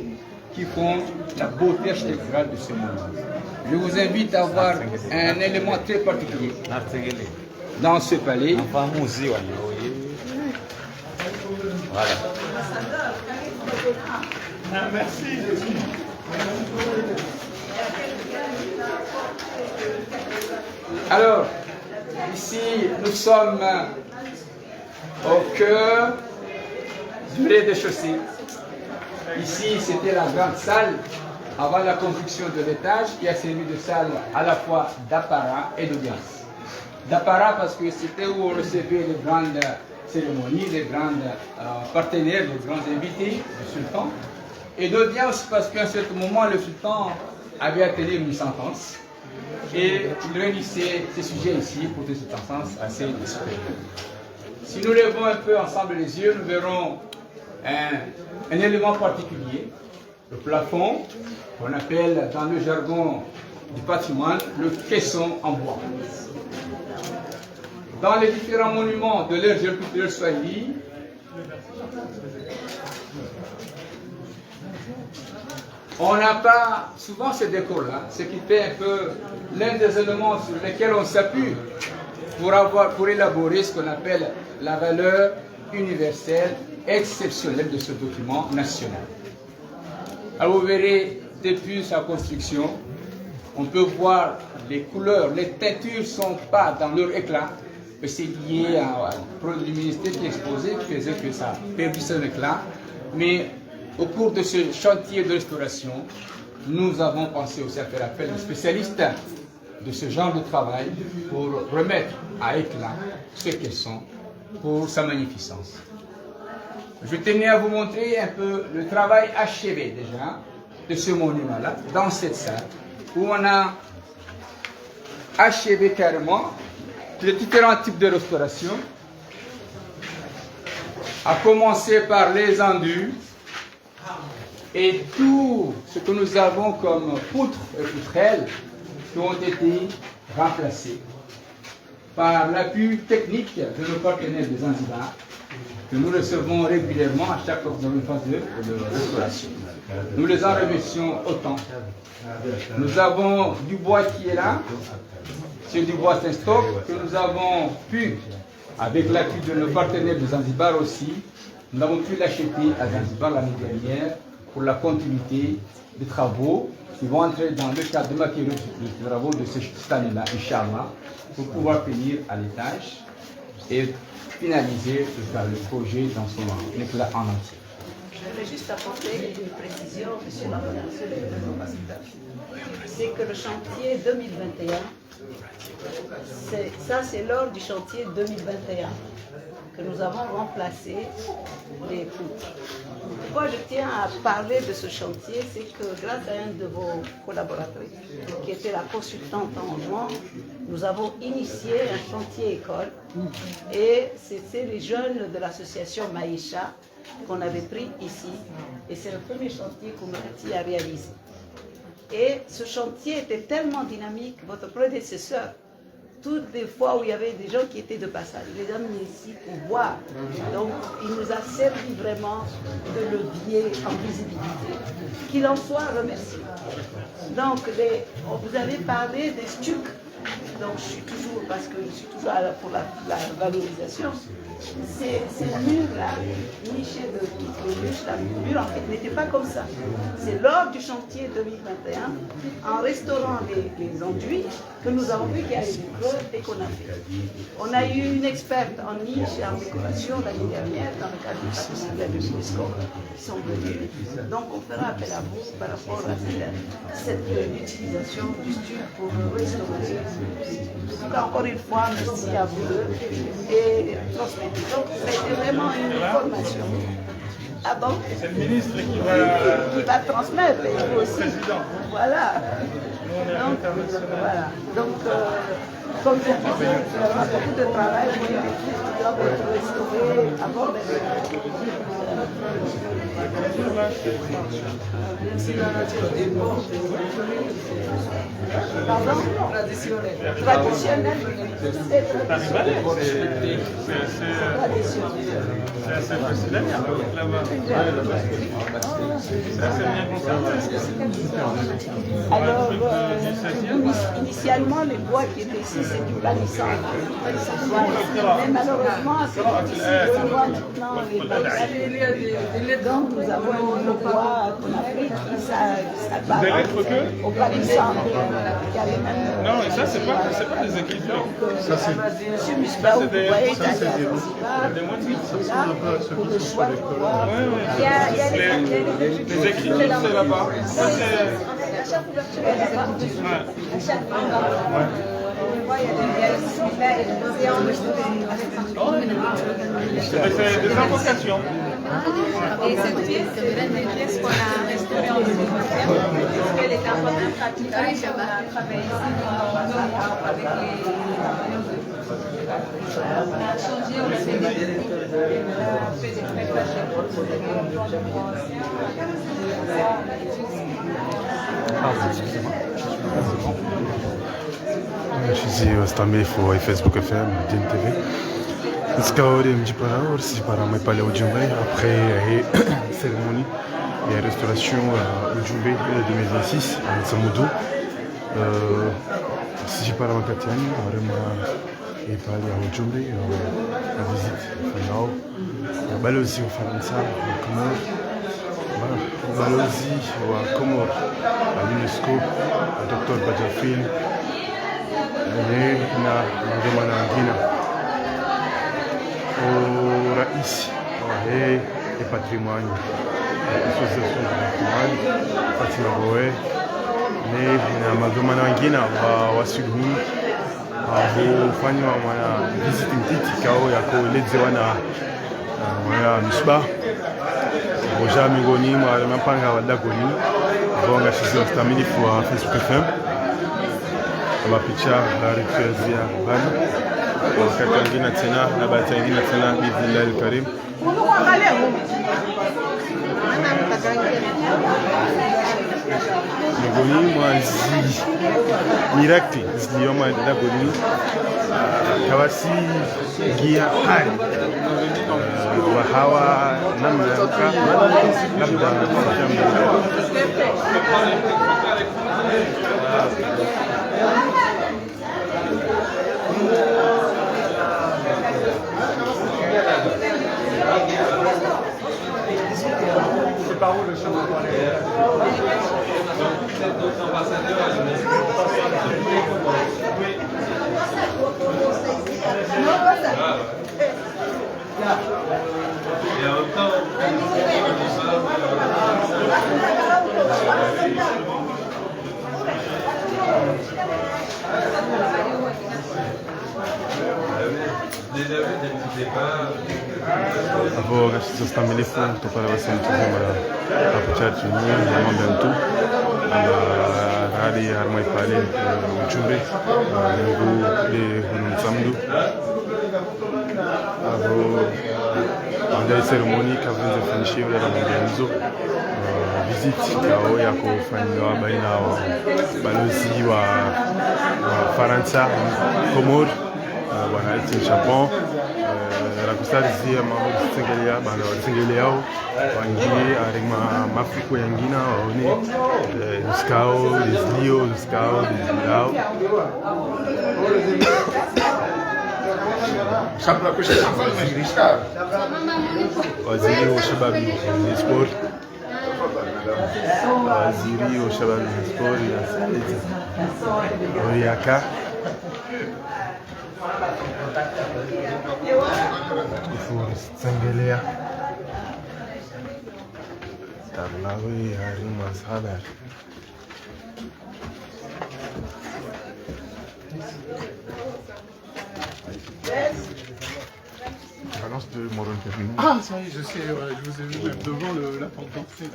qui font la beauté architecturale de ce monument. Je vous invite à voir un élément très particulier dans ce palais. Voilà. Merci. Alors, ici, nous sommes au cœur du rez-de-chaussée. Ici, c'était la grande salle avant la construction de l'étage qui a servi de salle à la fois d'apparat et d'audience. D'apparat parce que c'était où on recevait les grandes cérémonies, les grands partenaires, les grands invités du sultan. Et d'audience parce qu'à un certain moment, le sultan avait à tenir une sentence et il réunissait ces sujets ici pour des sentences assez supérieures. Si nous levons un peu ensemble les yeux, nous verrons un élément particulier, le plafond, qu'on appelle dans le jargon du patrimoine le caisson en bois. Dans les différents monuments de l'ère culturelle swahili, on n'a pas souvent ce décor-là, ce qui fait un peu l'un des éléments sur lesquels on s'appuie pour élaborer ce qu'on appelle la valeur universelle exceptionnelle de ce document national. Alors vous verrez, depuis sa construction, on peut voir les couleurs, les teintures ne sont pas dans leur éclat, mais c'est lié à luminosité qui est exposée, qui faisait que ça a perdu son éclat. Mais au cours de ce chantier de restauration, nous avons pensé aussi à faire appel aux spécialistes de ce genre de travail pour remettre à éclat ce qu'elles sont pour sa magnificence. Je tenais à vous montrer un peu le travail achevé déjà de ce monument-là, dans cette salle, où on a achevé carrément les différents types de restauration, à commencer par les endus et tout ce que nous avons comme poutres et poutrelles qui ont été remplacées par l'appui technique de nos partenaires des Zanzibar, que nous recevons régulièrement à chaque fois que nous avons une phase de restauration. Nous les en remercions autant. Nous avons du bois qui est là, c'est du bois Saint-Stock que nous avons pu, avec l'appui de nos partenaires de Zanzibar aussi, nous avons pu l'acheter à Zanzibar l'année dernière pour la continuité des travaux qui vont entrer dans le cadre de matériaux de travaux de cette année-là, Inch'Allah, pour pouvoir finir à l'étage et finaliser le projet dans son éclat en entier. Je vais juste apporter une précision, monsieur l'ambassadeur. C'est que le chantier 2021, c'est lors du chantier 2021 que nous avons remplacé les poutres. Pourquoi je tiens à parler de ce chantier, c'est que grâce à un de vos collaborateurs, qui était la consultante en juin, nous avons initié un chantier école et c'était les jeunes de l'association Maïcha qu'on avait pris ici et c'est le premier chantier qu'Oumrati a réalisé. Et ce chantier était tellement dynamique, votre prédécesseur, toutes les fois où il y avait des gens qui étaient de passage, il les a mis ici pour voir. Donc il nous a servi vraiment de levier en visibilité. Qu'il en soit remercié. Donc vous avez parlé des stucs Donc je suis toujours, parce que je suis toujours pour la valorisation, ces murs-là, nichés de niches, la mur en fait n'était pas comme ça. C'est lors du chantier 2021, en restaurant les enduits, que nous avons vu qu'il y a une creux et qu'on a fait. On a eu une experte en niche et en décoration l'année dernière dans le cadre du patrimoine de l'UNESCO qui sont venus. Donc on fera appel à vous par rapport à cette utilisation du studio pour restaurer. En tout cas, encore une fois, merci à vous deux et transmettre. Donc, c'était vraiment une formation. Ah bon? C'est le ministre qui va transmettre, et vous aussi. Voilà. Donc, comme je disais, il y aura beaucoup de travail pour les équipes qui doivent être restaurées avant d'être. Pardon? Traditionnel. C'est traditionnel. C'est assez facile à dire là-bas. C'est assez bien conservé. Alors, initialement, les bois qui étaient ici, c'est du palissandre. Mais malheureusement, c'est difficile de voir maintenant les palissandres. Donc, nous avons le bois qu'on a pris qui s'apparente au palissandre. Non, et ça, c'est pas des équipements. Ça, c'est M. Musbaou, vous voyez, il y a pour le choix de bois. Il y a les équipements, c'est là-bas. Ça, c'est des invocations. Et cette pièce, c'est l'une des pièces qu'on a restaurées en 2021, puisqu'elle était en train de pratiquer. On a travaillé ici avec on a changé, on a fait des techniques, on a fait des préparations pour Shizi wastamili for Facebook FM, Dine TV. Nsikao de mjipara orsijipara maipale Ujumbe après la cérémonie et la restauration Ujumbe 2026 à Nsamudu. Sijipara makatiani warema ipale ya Ujumbe la visite finale. Balozi au Faransa au Comore. Balozi au Comore à l'UNESCO, au Dr Badjafil. Na magomana wengine urais wa patrimoine association de patrimoine Fatima Boe na magomana wengine wa Sudhuni hufanywa mwana visit mtiti kao ya kuelezewa na Musba Roja miongoni mwa mapanga wa Dagoni bonga shizi wastamilifu wa Facebook FM mapicha la ritualizia bana wakati wengine tena na bahati nyingine tena billahi alkarim miongoni mwa miracle ziliyoma Dagoni kawasi gia hai wa hawa namna labda C'est par où le chemin pour aller? Et en même temps, Avo gashizo stamilifu tupala wasentuhema apuchachi ni mambo mtu hadi harmai pale Ujumbe ngu de hunumsamdu avo anda ceremony kavenze finishio ya mwanzo visite kao ya kufanywa baina wa balozi wa Faransa Comore bwana Etienne Chapon kusalizia mambo kusengelea bana wasengelea wangi arima mafuko yangina waone skao desio skao desio waziri wa shabab na sport waziri wa shabab na sport ya Saidi Oriaka kusengelea Tarlawi harima sadar balance de Moron Perrin. Ah, ça y est, je sais, ouais, je vous ai vu même devant la porte d'entrée.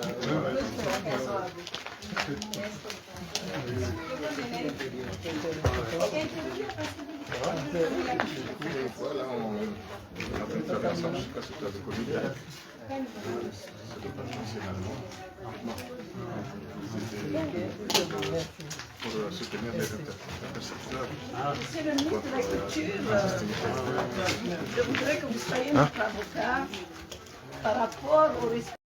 Pour soutenir les intercepteurs. C'est le ministre de la Culture. Je voudrais que vous soyez notre avocat par rapport au respect.